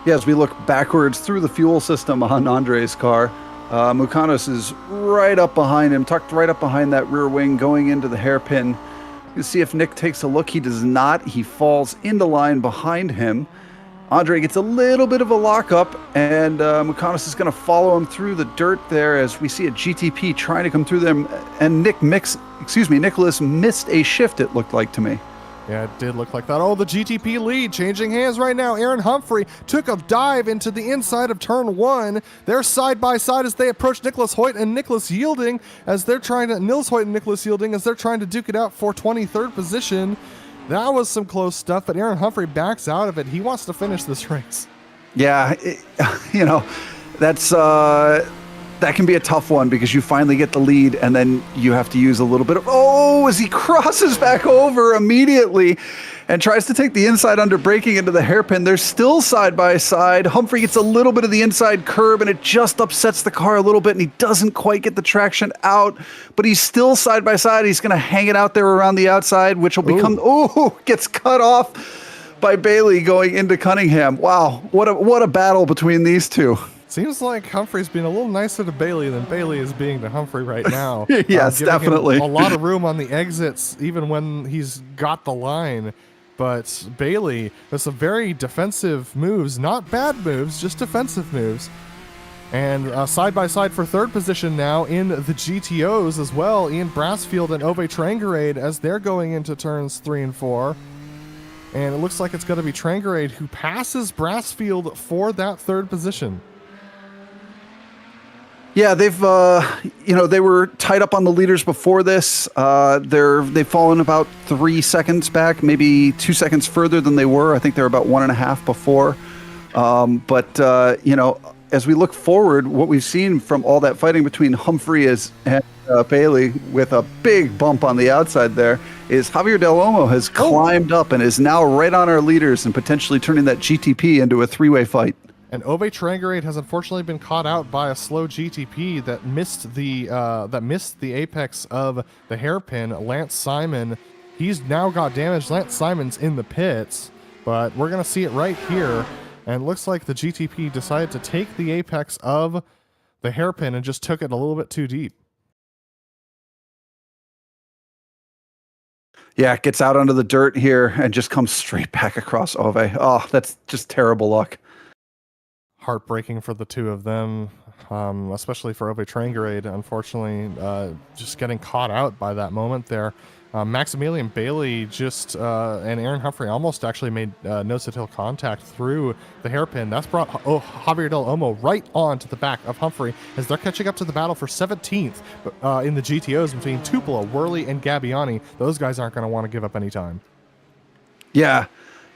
Yeah, as we look backwards through the fuel system on Andre's car, Mukanos is right up behind him, tucked right up behind that rear wing, going into the hairpin. You can see if Nick takes a look. He does not. He falls into line behind him. Andre gets a little bit of a lockup, and Mukanos is going to follow him through the dirt there as we see a GTP trying to come through them. And Nicholas missed a shift, it looked like to me. Yeah, it did look like that. Oh, the GTP lead changing hands right now. Aaron Humphrey took a dive into the inside of turn 1. They're side by side as they approach Nicholas Hoyt and Nicholas Yielding as they're trying to Nils Hoyt and Nicholas Yielding as they're trying to duke it out for 23rd position. That was some close stuff, but Aaron Humphrey backs out of it. He wants to finish this race. Yeah, that's that can be a tough one because you finally get the lead and then you have to use a little bit of, as he crosses back over immediately and tries to take the inside under braking into the hairpin. They're still side by side. Humphrey gets a little bit of the inside curb and it just upsets the car a little bit and he doesn't quite get the traction out, but he's still side by side. He's going to hang it out there around the outside, which will become, gets cut off by Bailey going into Cunningham. Wow, what a battle between these two. Seems like Humphrey's being a little nicer to Bailey than Bailey is being to Humphrey right now. Yes, definitely. A lot of room on the exits, even when he's got the line. But Bailey, there's some very defensive moves, not bad moves, just defensive moves. And side by side for third position now in the GTOs as well, Ian Brassfield and Ove Trangerade as they're going into turns 3 and 4. And it looks like it's going to be Trangerade who passes Brassfield for that third position. Yeah, they've they were tied up on the leaders before this. They've fallen about 3 seconds back, maybe 2 seconds further than they were. I think they were about 1.5 before. As we look forward, what we've seen from all that fighting between Humphrey and Bailey with a big bump on the outside there is Javier Del Olmo has climbed up and is now right on our leaders and potentially turning that GTP into a 3-way fight. And Ove Trangerade has unfortunately been caught out by a slow GTP that missed the apex of the hairpin. Lance Simon, he's now got damage. Lance Simon's in the pits, but we're gonna see it right here. And it looks like the GTP decided to take the apex of the hairpin and just took it a little bit too deep. Yeah, it gets out onto the dirt here and just comes straight back across Ove. Oh, that's just terrible luck. Heartbreaking for the two of them, especially for Ove Trangerade, unfortunately, just getting caught out by that moment there. Maximilian Bailey and Aaron Humphrey almost actually made nose-to-tail contact through the hairpin. That's brought Javier Del Olmo right on to the back of Humphrey as they're catching up to the battle for 17th in the GTOs between Tupelo, Worley, and Gabbiani. Those guys aren't going to want to give up any time. Yeah.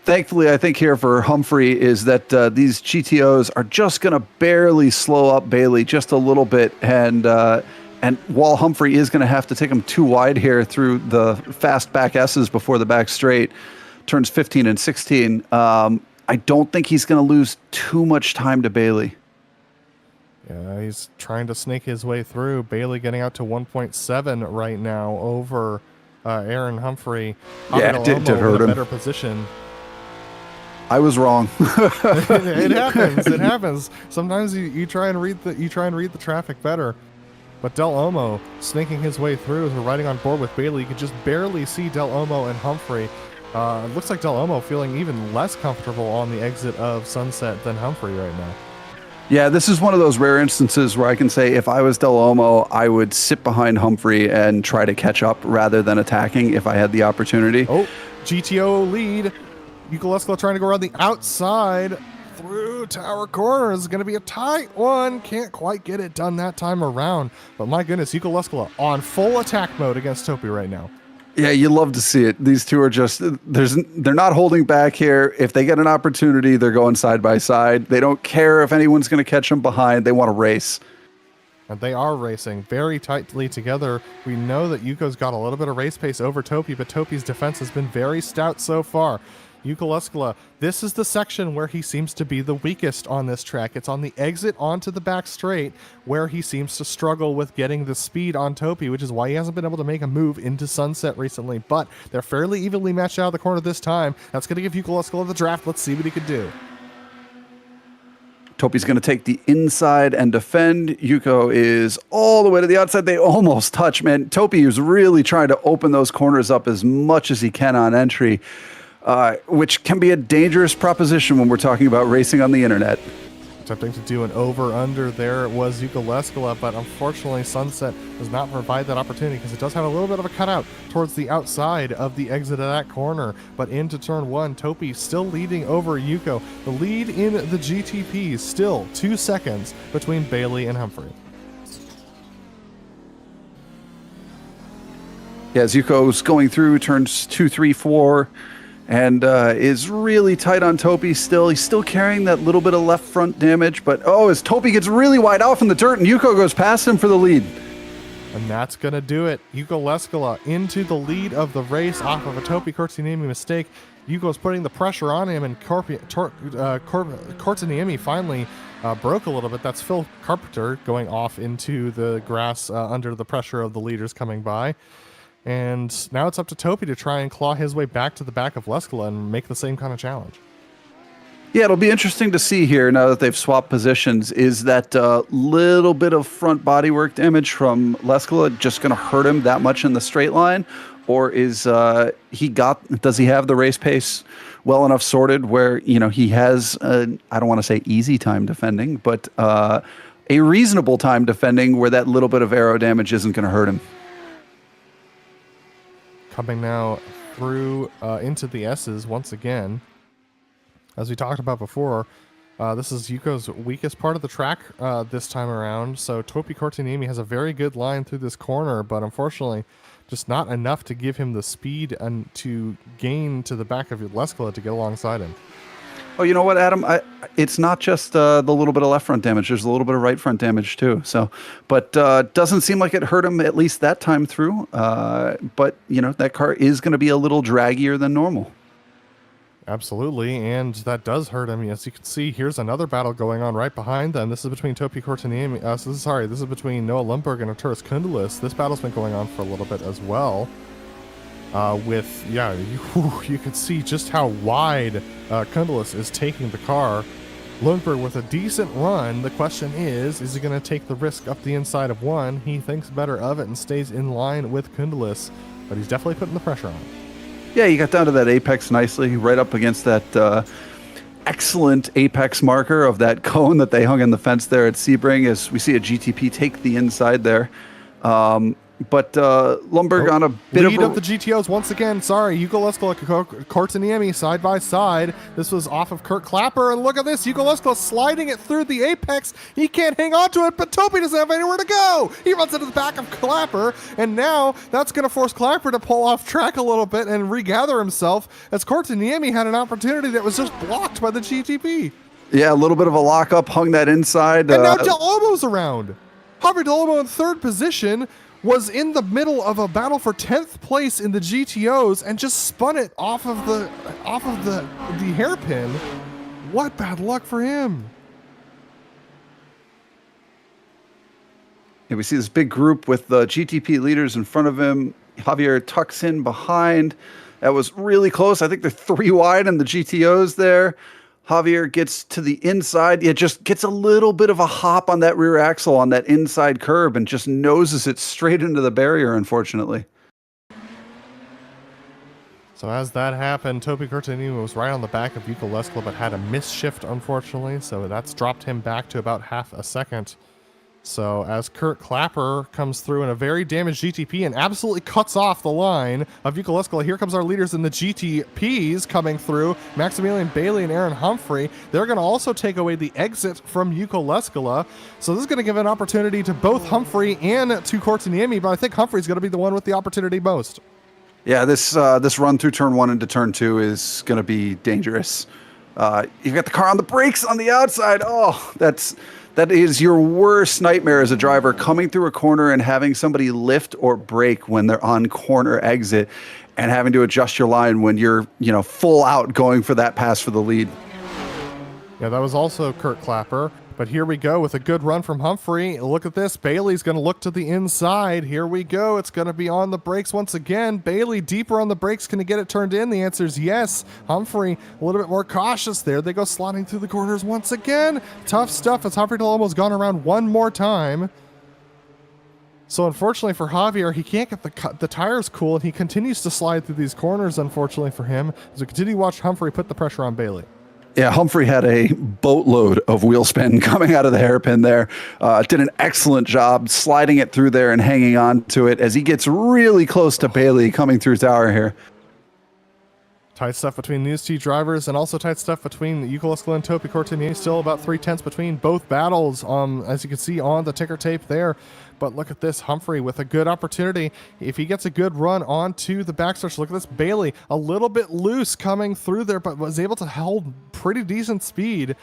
Thankfully, I think here for Humphrey is that these GTOs are just going to barely slow up Bailey just a little bit. And while Humphrey is going to have to take him too wide here through the fast back S's before the back straight, turns 15 and 16, I don't think he's going to lose too much time to Bailey. Yeah, he's trying to snake his way through. Bailey getting out to 1.7 right now over Aaron Humphrey. Yeah, it did hurt him. Better position. I was wrong. It happens. It happens. Sometimes you try and read the traffic better. But Del Olmo snaking his way through as we're riding on board with Bailey. You can just barely see Del Olmo and Humphrey. It looks like Del Olmo feeling even less comfortable on the exit of Sunset than Humphrey right now. Yeah, this is one of those rare instances where I can say if I was Del Olmo, I would sit behind Humphrey and try to catch up rather than attacking if I had the opportunity. Oh, GTO lead. Ukulesco trying to go around the outside through Tower Corners. Is going to be a tight one. Can't quite get it done that time around. But my goodness, Ukulesco on full attack mode against Topi right now. Yeah, you love to see it. These two are just, they're not holding back here. If they get an opportunity, they're going side by side. They don't care if anyone's going to catch them behind. They want to race. And they are racing very tightly together. We know that Yuko's got a little bit of race pace over Topi, but Topi's defense has been very stout so far. Yuka Leskala, this is the section where he seems to be the weakest on this track. It's on the exit onto the back straight where he seems to struggle with getting the speed on Topi, which is why he hasn't been able to make a move into Sunset recently. But they're fairly evenly matched out of the corner this time. That's going to give Yuka Leskala the draft. Let's see what he can do. Topi's going to take the inside and defend. Yuko is all the way to the outside. They almost touch, man. Topi is really trying to open those corners up as much as he can on entry, which can be a dangerous proposition when we're talking about racing on the internet. Attempting to do an over-under there was Yuka Leskala, but unfortunately Sunset does not provide that opportunity because it does have a little bit of a cutout towards the outside of the exit of that corner. But into turn one, Topi still leading over Yuko. The lead in the GTP is still 2 seconds between Bailey and Humphrey. Yeah, as Yuko's going through turns 2, 3, 4, and is really tight on Topi still. He's still carrying that little bit of left front damage, but as Topi gets really wide off in the dirt and Yuko goes past him for the lead. And that's going to do it. Yuka Leskala into the lead of the race off of a Topi Kortaniemi mistake. Yuko's putting the pressure on him, and Kortaniemi finally broke a little bit. That's Phil Carpenter going off into the grass under the pressure of the leaders coming by. And now it's up to Topi to try and claw his way back to the back of Leskala and make the same kind of challenge. Yeah, it'll be interesting to see here now that they've swapped positions. Is that little bit of front bodywork damage from Leskala just going to hurt him that much in the straight line? Or does he have the race pace well enough sorted where, he has, I don't want to say easy time defending, but a reasonable time defending where that little bit of aero damage isn't going to hurt him? Coming now through into the S's once again. As we talked about before, this is Yuko's weakest part of the track this time around. So Topi Kortaniemi has a very good line through this corner, but unfortunately just not enough to give him the speed and to gain to the back of Leskala to get alongside him. Oh, you know what, Adam? It's not just the little bit of left front damage. There's a little bit of right front damage too. So, but doesn't seem like it hurt him at least that time through. But that car is going to be a little draggier than normal. Absolutely, and that does hurt him. As you can see, here's another battle going on right behind them. This is between Topi Kortaniemi. This is between Noah Lundberg and Arturas Kundelis. This battle's been going on for a little bit as well. You can see just how wide Kundelis is taking the car. Lundberg with a decent run. The question is he going to take the risk up the inside of one? He thinks better of it and stays in line with Kundelis, but he's definitely putting the pressure on. Yeah, he got down to that apex nicely, right up against that excellent apex marker of that cone that they hung in the fence there at Sebring, as we see a GTP take the inside there. But Lundberg on a bit lead of the GTOs once again. Sorry, Yuka Leskala, Kortaniemi side by side. This was off of Kurt Clapper, and look at this. Yuka Leskala sliding it through the apex. He can't hang on to it, but Topi doesn't have anywhere to go. He runs into the back of Clapper, and now that's going to force Clapper to pull off track a little bit and regather himself, as Kortaniemi had an opportunity that was just blocked by the GTP. Yeah, a little bit of a lockup, hung that inside. And now Del Olmo's around. Javier Del Olmo in third position was in the middle of a battle for 10th place in the GTOs and just spun it off of the hairpin. What bad luck for him. Yeah, we see this big group with the GTP leaders in front of him. Javier tucks in behind. That was really close. I think they're 3 wide in the GTOs there. Javier gets to the inside. Yeah, just gets a little bit of a hop on that rear axle on that inside curb and just noses it straight into the barrier, unfortunately. So as that happened, Topi Kortaniemi was right on the back of Yuka Leskala, but had a misshift, unfortunately. So that's dropped him back to about half a second. So as Kurt Clapper comes through in a very damaged GTP and absolutely cuts off the line of Yuka Leskala, here comes our leaders in the GTPs coming through, Maximilian Bailey and Aaron Humphrey. They're going to also take away the exit from Yuka Leskala. So this is going to give an opportunity to both Humphrey and to Kortaniemi, but I think Humphrey's going to be the one with the opportunity most. Yeah, this run through turn 1 into turn 2 is going to be dangerous. You've got the car on the brakes on the outside. Oh, that's That is your worst nightmare as a driver, coming through a corner and having somebody lift or brake when they're on corner exit and having to adjust your line when you're, full out going for that pass for the lead. Yeah, that was also Kurt Clapper. But here we go with a good run from Humphrey. Look at this. Bailey's going to look to the inside. Here we go. It's going to be on the brakes once again. Bailey deeper on the brakes. Can he get it turned in? The answer is yes. Humphrey a little bit more cautious there. They go sliding through the corners once again. Tough stuff as Humphrey almost gone around one more time. So unfortunately for Javier, he can't get the tires cool, and he continues to slide through these corners, unfortunately for him, as we continue to watch Humphrey put the pressure on Bailey. Yeah, Humphrey had a boatload of wheel spin coming out of the hairpin there. Did an excellent job sliding it through there and hanging on to it as he gets really close to Bailey coming through tower here. Tight stuff between these two drivers, and also tight stuff between Yuka Leskala and Topi Cortinier. Still about 3/10 between both battles, as you can see on the ticker tape there. But look at this, Humphrey with a good opportunity. If he gets a good run onto the backstretch, look at this, Bailey a little bit loose coming through there, but was able to hold pretty decent speed.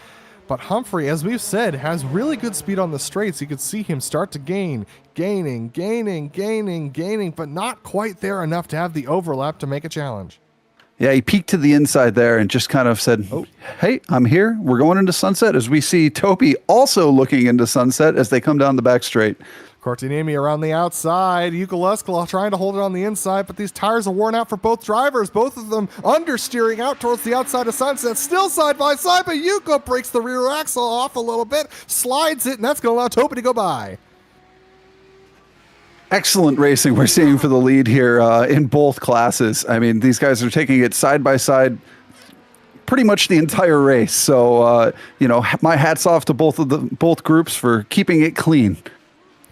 But Humphrey, as we've said, has really good speed on the straights. You could see him start to gaining, but not quite there enough to have the overlap to make a challenge. Yeah, he peeked to the inside there and just kind of said, hey, I'm here. We're going into sunset, as we see Topi also looking into sunset as they come down the back straight. Cortinemi around the outside. Yuka Leskala trying to hold it on the inside, but these tires are worn out for both drivers. Both of them understeering out towards the outside of sunset. Still side by side, but Yuka breaks the rear axle off a little bit, slides it, and that's going to allow Topi to go by. Excellent racing we're seeing for the lead here in both classes. I mean, these guys are taking it side by side pretty much the entire race. So, my hat's off to both groups for keeping it clean.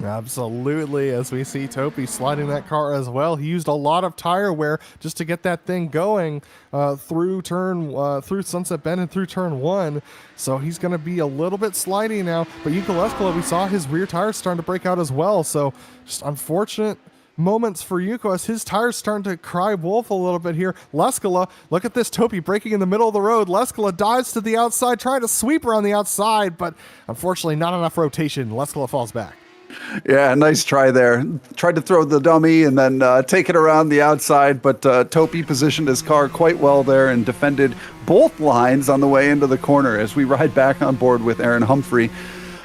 Absolutely, as we see Topi sliding that car as well. He used a lot of tire wear just to get that thing going through Sunset Bend and through turn one. So he's going to be a little bit slidey now. But Yuka Leskala, we saw his rear tires starting to break out as well. So just unfortunate moments for Yuko as his tires starting to cry wolf a little bit here. Leskala, look at this, Topi breaking in the middle of the road. Leskala dives to the outside, trying to sweep around the outside, but unfortunately not enough rotation. Leskala falls back. Yeah, nice try there. Tried to throw the dummy and then take it around the outside, but Topi positioned his car quite well there and defended both lines on the way into the corner as we ride back on board with Aaron Humphrey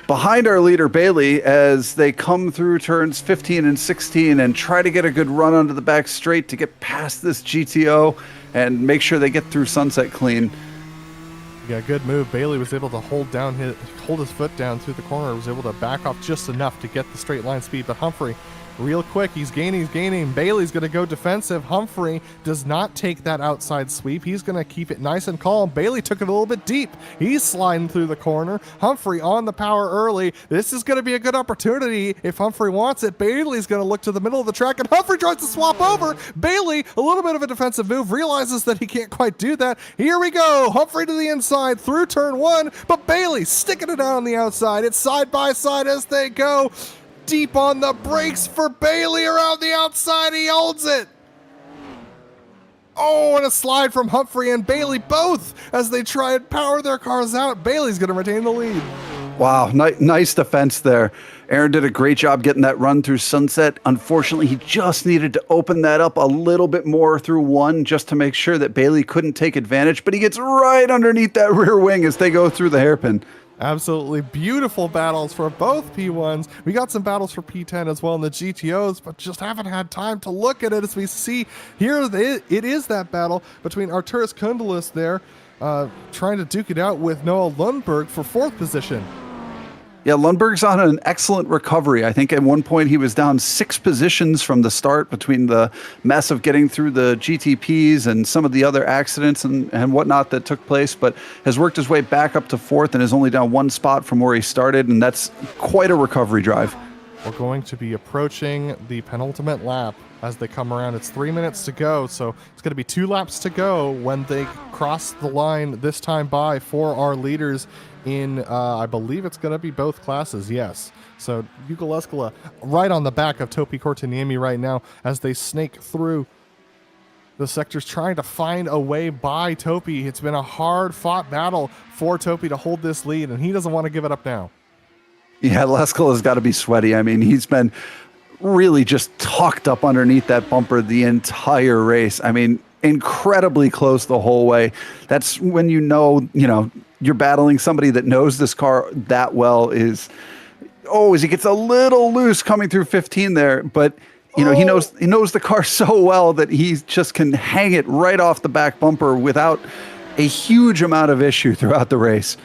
behind our leader Bailey as they come through turns 15 and 16 and try to get a good run onto the back straight to get past this GTO and make sure they get through sunset clean. Yeah, good move. Bailey was able to hold his foot down through the corner, was able to back off just enough to get the straight line speed. But Humphrey, real quick, he's gaining. Bailey's going to go defensive. Humphrey does not take that outside sweep. He's going to keep it nice and calm. Bailey took it a little bit deep. He's sliding through the corner. Humphrey on the power early. This is going to be a good opportunity if Humphrey wants it. Bailey's going to look to the middle of the track, and Humphrey tries to swap over. Bailey, a little bit of a defensive move, realizes that he can't quite do that. Here we go. Humphrey to the inside through turn one, but Bailey sticking it out on the outside. It's side by side as they go. Deep on the brakes for Bailey around the outside. He holds it. Oh, and a slide from Humphrey and Bailey both as they try and power their cars out. Bailey's going to retain the lead. Wow, nice defense there. Aaron did a great job getting that run through sunset. Unfortunately, he just needed to open that up a little bit more through one just to make sure that Bailey couldn't take advantage, but he gets right underneath that rear wing as they go through the hairpin. Absolutely beautiful battles for both P1s. We got some battles for P10 as well in the GTOs, but just haven't had time to look at it as we see here. It is that battle between Arturas Kundelis there trying to duke it out with Noah Lundberg for fourth position. Yeah, Lundberg's on an excellent recovery. I think at one point he was down 6 positions from the start between the mess of getting through the GTPs and some of the other accidents and whatnot that took place, but has worked his way back up to 4th and is only down 1 spot from where he started, and that's quite a recovery drive. We're going to be approaching the penultimate lap as they come around. It's 3 minutes to go, so it's going to be 2 laps to go when they cross the line this time by for our leaders in, I believe it's going to be both classes, yes. So Yuka Leskala right on the back of Topi Cortiniemi right now as they snake through the sectors trying to find a way by Topi. It's been a hard-fought battle for Topi to hold this lead, and he doesn't want to give it up now. Yeah, Leskill has got to be sweaty. I mean, he's been really just tucked up underneath that bumper the entire race. I mean, incredibly close the whole way. That's when you know, you're battling somebody that knows this car that well. As he gets a little loose coming through 15 there, but he knows the car so well that he just can hang it right off the back bumper without a huge amount of issue throughout the race.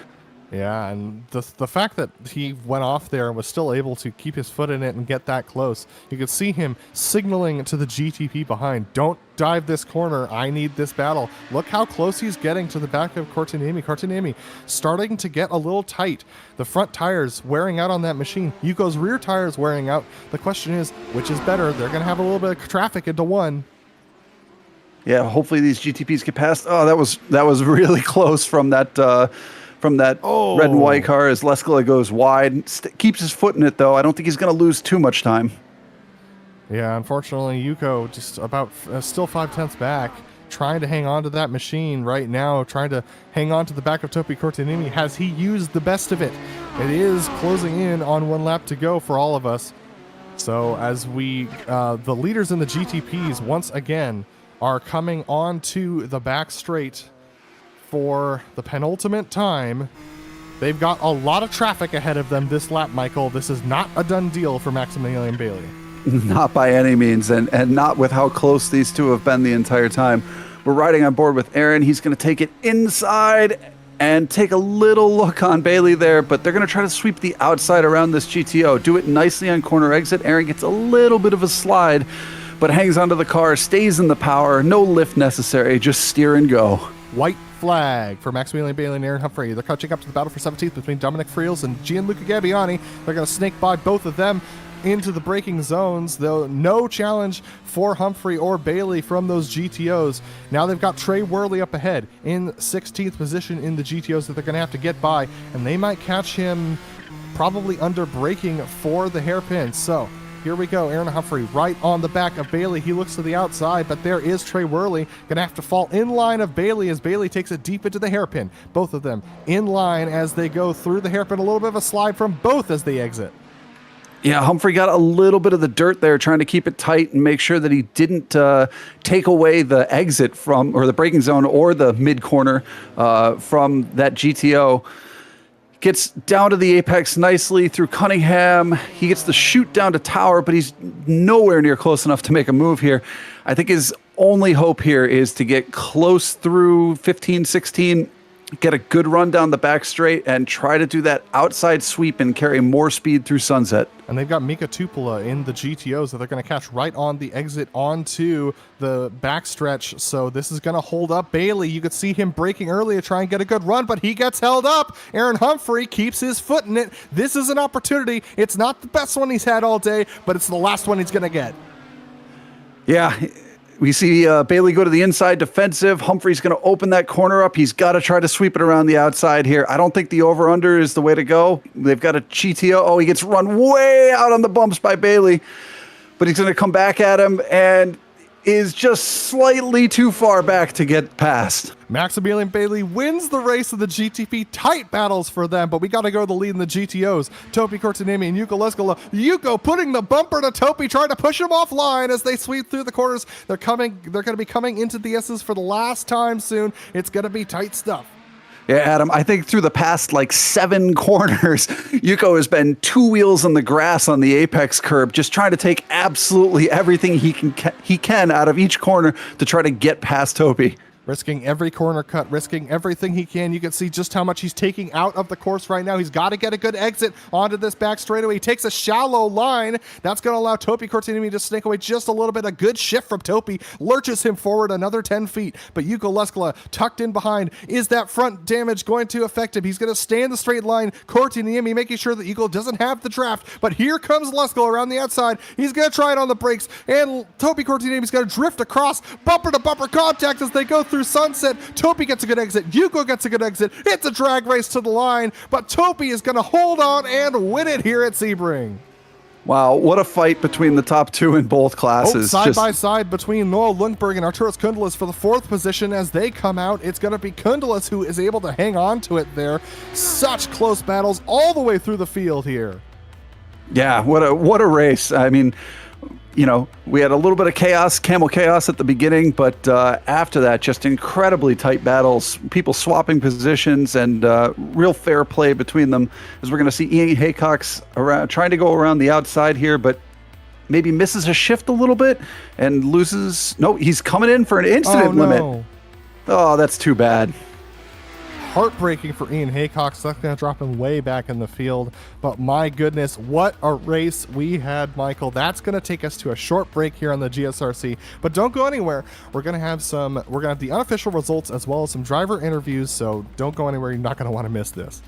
Yeah, and the fact that he went off there and was still able to keep his foot in it and get that close, you could see him signaling to the GTP behind, don't dive this corner, I need this battle. Look how close he's getting to the back of Cortinami. Cortinami starting to get a little tight. The front tires wearing out on that machine. Yuko's rear tires wearing out. The question is, which is better? They're going to have a little bit of traffic into one. Yeah, hopefully these GTPs get past. Oh, that was really close from that red and white car as Leskill goes wide. Keeps his foot in it, though. I don't think he's going to lose too much time. Yeah, unfortunately, Yuko just about still 5/10 back, trying to hang on to that machine right now, trying to hang on to the back of Topi Cortinami. Has he used the best of it? It is closing in on 1 lap to go for all of us. So as the leaders in the GTPs once again are coming onto the back straight for the penultimate time. They've got a lot of traffic ahead of them this lap, Michael. This is not a done deal for Maximilian Bailey. Not by any means, and not with how close these two have been the entire time. We're riding on board with Aaron. He's going to take it inside and take a little look on Bailey there, but they're going to try to sweep the outside around this GTO. Do it nicely on corner exit. Aaron gets a little bit of a slide, but hangs onto the car, stays in the power, no lift necessary, just steer and go. White flag for Maximilian Bailey and Aaron Humphrey. They're catching up to the battle for 17th between Dominic Friels and Gianluca Gabbiani. They're going to snake by both of them into the braking zones, though no challenge for Humphrey or Bailey from those GTOs. Now they've got Trey Worley up ahead in 16th position in the GTOs that they're going to have to get by, and they might catch him probably under braking for the hairpin. So here we go. Aaron Humphrey right on the back of Bailey. He looks to the outside, but there is Trey Worley. Going to have to fall in line of Bailey as Bailey takes it deep into the hairpin. Both of them in line as they go through the hairpin. A little bit of a slide from both as they exit. Yeah, Humphrey got a little bit of the dirt there, trying to keep it tight and make sure that he didn't take away the exit from, or the braking zone, or the mid corner from that GTO. Gets down to the apex nicely through Cunningham. He gets the shoot down to Tower, but he's nowhere near close enough to make a move here. I think his only hope here is to get close through 15, 16, get a good run down the back straight, and try to do that outside sweep and carry more speed through Sunset. And they've got Mika Tupola in the GTOs that they're going to catch right on the exit onto the backstretch. So this is going to hold up Bailey. You could see him braking early to try and get a good run, but he gets held up. Aaron Humphrey keeps his foot in it. This is an opportunity. It's not the best one he's had all day, but it's the last one he's going to get. Yeah. We see Bailey go to the inside defensive. Humphrey's going to open that corner up. He's got to try to sweep it around the outside here. I don't think the over-under is the way to go. They've got a GTO. Oh, he gets run way out on the bumps by Bailey. But he's going to come back at him and is just slightly too far back to get past. Maximilian Bailey wins the race of the GTP. Tight battles for them, but we got to go to the lead in the GTOs. Topi Cortinami and Yuko Leskola. Yuko putting the bumper to Topi, trying to push him offline as they sweep through the corners. They're going to be coming into the S's for the last time soon. It's going to be tight stuff. Yeah, Adam, I think through the past 7 corners, Yuko has been 2 wheels on the grass on the apex curb, just trying to take absolutely everything he can out of each corner to try to get past Topi. Risking every corner cut, risking everything he can. You can see just how much he's taking out of the course right now. He's got to get a good exit onto this back straightaway. He takes a shallow line. That's going to allow Topi Cortinami to snake away just a little bit. A good shift from Topi lurches him forward another 10 feet. But Yuko Leskola tucked in behind. Is that front damage going to affect him? He's going to stay in the straight line. Cortinami making sure that Yuko doesn't have the draft. But here comes Leskola around the outside. He's going to try it on the brakes. And Topi Cortinami's going to drift across bumper to bumper contact as they go through Sunset. Topi gets a good exit. Yuko gets a good exit. It's a drag race to the line, but Topi is going to hold on and win it here at Sebring. Wow, what a fight between the top two in both classes. Side by side between Noah Lundberg and Arturas Kundelis for the 4th position. As they come out, it's going to be Kundelis who is able to hang on to it there. Such close battles all the way through the field here. Yeah, what a race. I mean, you know, we had a little bit of chaos, camel chaos at the beginning, but after that, just incredibly tight battles, people swapping positions, and real fair play between them. As we're going to see Ian Haycock's trying to go around the outside here, but maybe misses a shift a little bit and loses. No, he's coming in for an incident limit. Oh, that's too bad. Heartbreaking for Ian Haycock. So that's going to drop him way back in the field. But my goodness, what a race we had, Michael. That's going to take us to a short break here on the GSRC. But don't go anywhere. We're going to have the unofficial results as well as some driver interviews. So don't go anywhere. You're not going to want to miss this.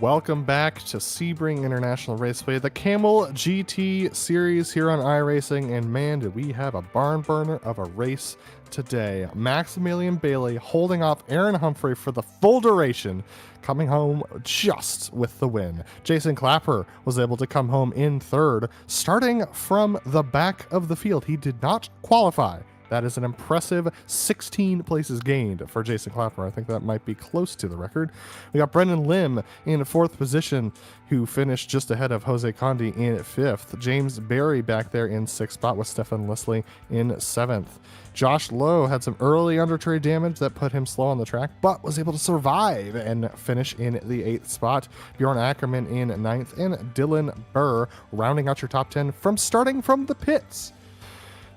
Welcome back to Sebring International Raceway, the Camel GT series here on iRacing, and man, did we have a barn burner of a race today. Maximilian Bailey holding off Aaron Humphrey for the full duration, coming home just with the win. Jason Clapper was able to come home in third, starting from the back of the field. He did not qualify. That is an impressive 16 places gained for Jason Clapper. I think that might be close to the record. We got Brendan Lim in fourth position, who finished just ahead of Jose Condi in fifth. James Berry back there in sixth spot with Stefan Leslie in seventh. Josh Lowe had some early undercarriage damage that put him slow on the track, but was able to survive and finish in the eighth spot. Bjorn Ackerman in ninth, and Dylan Burr rounding out your top 10 from starting from the pits.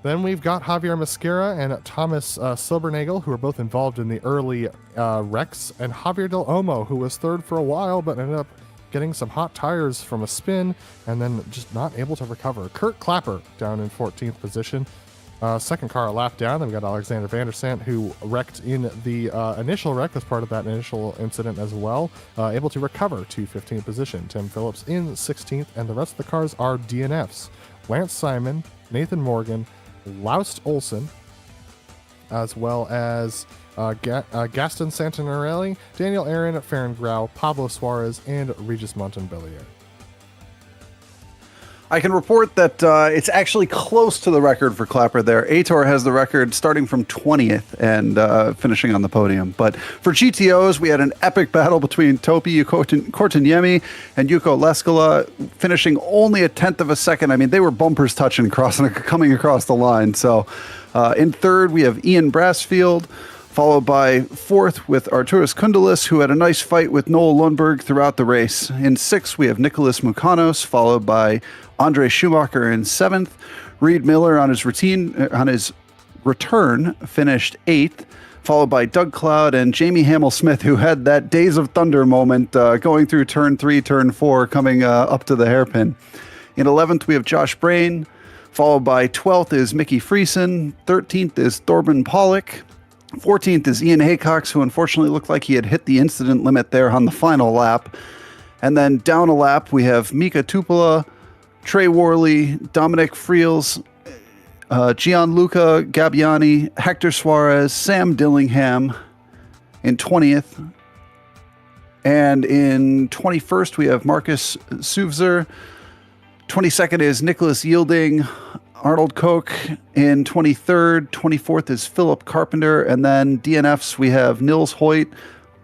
Then we've got Javier Mascara and Thomas Silbernagel, who are both involved in the early wrecks, and Javier Del Olmo, who was third for a while, but ended up getting some hot tires from a spin and then just not able to recover. Kurt Clapper down in 14th position. Second car a lap down. Then we got Alexander Vandersant, who wrecked in the initial wreck as part of that initial incident as well, able to recover to 15th position. Tim Phillips in 16th, and the rest of the cars are DNFs. Lance Simon, Nathan Morgan, Laust Olsen, as well as Gaston Santinarelli, Daniel Aaron, Farron Grau, Pablo Suarez, and Regis Montanbellier. I can report that it's actually close to the record for Clapper there. Aitor has the record starting from 20th and finishing on the podium. But for GTOs, we had an epic battle between Topi Kortaniemi and Yuko Leskala, finishing only a tenth of a second. I mean, they were bumpers touching, coming across the line. So in third, we have Ian Brassfield, followed by fourth with Arturas Kundalis, who had a nice fight with Noel Lundberg throughout the race. In sixth, we have Nicholas Mukanos, followed by Andre Schumacher in seventh. Reed Miller on his return finished eighth, followed by Doug Cloud and Jamie Hamill-Smith, who had that Days of Thunder moment going through turn 3, turn 4, coming up to the hairpin. In 11th, we have Josh Brain, followed by 12th is Mickey Friesen, 13th is Thorben Pollock, 14th is Ian Haycox, who unfortunately looked like he had hit the incident limit there on the final lap. And then down a lap, we have Mika Tupola, Trey Worley, Dominic Friels, Gianluca Gabbiani, Hector Suarez, Sam Dillingham in 20th. And in 21st, we have Marcus Suvzer. 22nd is Nicholas Yielding, Arnold Koch in 23rd. 24th is Philip Carpenter. And then DNFs, we have Nils Hoyt,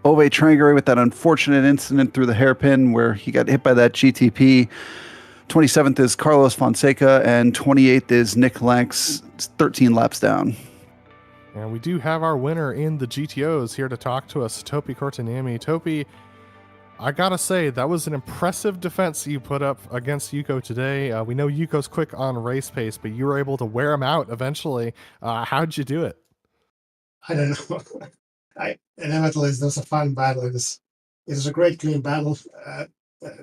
Ove Trangery with that unfortunate incident through the hairpin where he got hit by that GTP. 27th is Carlos Fonseca, and 28th is Nick Lanks, 13 laps down. And we do have our winner in the GTOs here to talk to us, Topi Kortaniemi. Topi, I gotta say, that was an impressive defense you put up against Yuko today. We know Yuko's quick on race pace, but you were able to wear him out eventually. How'd you do it? I don't know. Inevitably, it was a fun battle. It was a great, clean battle.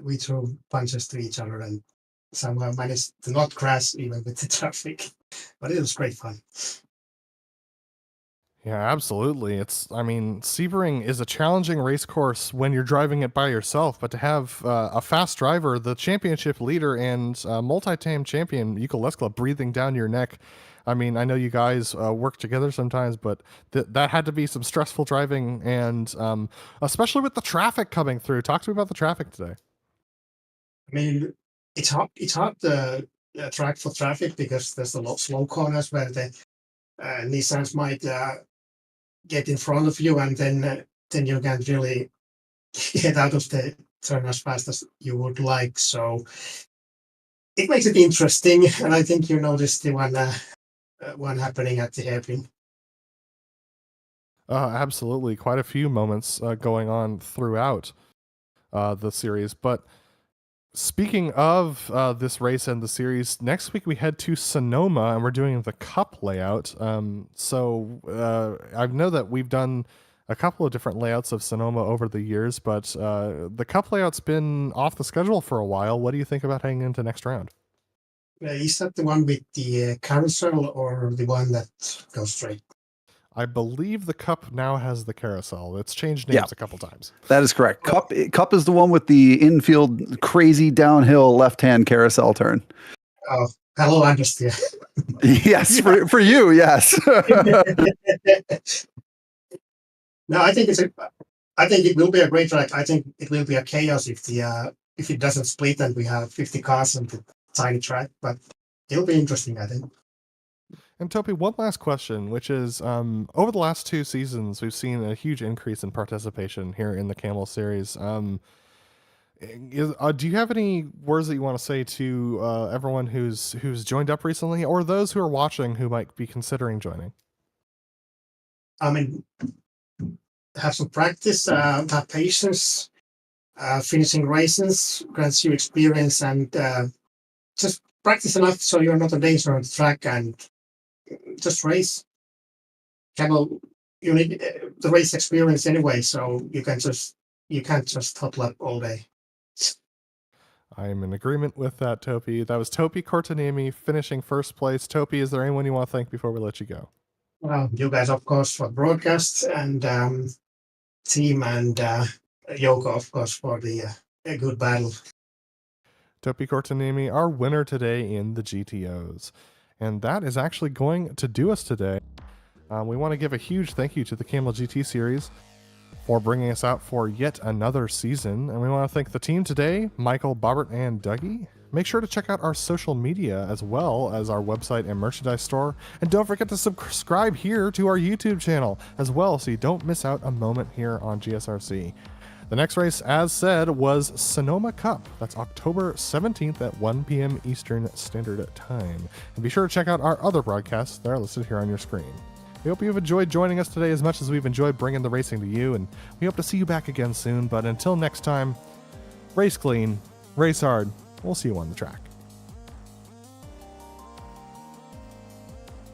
We threw punches to each other and somehow managed to not crash even with the traffic. But it was great fun. Yeah, absolutely. Sebring is a challenging race course when you're driving it by yourself, but to have a fast driver, the championship leader and multi-time champion Yuko Leskala breathing down your neck. I mean, I know you guys work together sometimes, but that had to be some stressful driving, and especially with the traffic coming through. Talk to me about the traffic today. I mean, it's hard to track for traffic because there's a lot of slow corners where the Nissans might get in front of you, and then you can't really get out of the turn as fast as you would like. So it makes it interesting, and I think you noticed the one happening at the hairpin. Absolutely, quite a few moments going on throughout the series, but speaking of this race and the series, next week we head to Sonoma and we're doing the Cup layout. So I know that we've done a couple of different layouts of Sonoma over the years, but the Cup layout's been off the schedule for a while. What do you think about heading into next round? Is that the one with the carousel or the one that goes straight? I believe the Cup now has the carousel. It's changed names a couple times. That is correct. Cup is the one with the infield crazy downhill left-hand carousel turn. Oh, hello, understeer. Yes, for you, yes. No, I think it will be a great track. I think it will be a chaos if it doesn't split and we have 50 cars on the tiny track, but it'll be interesting, I think. And Topi, one last question, which is, over the last 2 seasons, we've seen a huge increase in participation here in the Camel Series. Do you have any words that you want to say to everyone who's joined up recently, or those who are watching who might be considering joining? I mean, have some practice, have patience. Finishing races grants you experience, and just practice enough so you're not a danger on the track, and just race. Camel, you need the race experience anyway, so you can't just hot lap all day. I am in agreement with that, Topi. That was Topi Kortanemi finishing first place. Topi, is there anyone you want to thank before we let you go? Well, you guys, of course, for broadcast, and team, and Yoko, of course, for the a good battle. Topi Kortanemi, our winner today in the GTOs. And that is actually going to do us today. We want to give a huge thank you to the Camel GT series for bringing us out for yet another season. And we want to thank the team today, Michael, Bobbert, and Dougie. Make sure to check out our social media as well as our website and merchandise store. And don't forget to subscribe here to our YouTube channel as well, so you don't miss out a moment here on GSRC. The next race, as said, was Sonoma Cup. That's October 17th at 1 p.m. Eastern Standard Time. And be sure to check out our other broadcasts that are listed here on your screen. We hope you've enjoyed joining us today as much as we've enjoyed bringing the racing to you, and we hope to see you back again soon. But until next time, race clean, race hard. We'll see you on the track.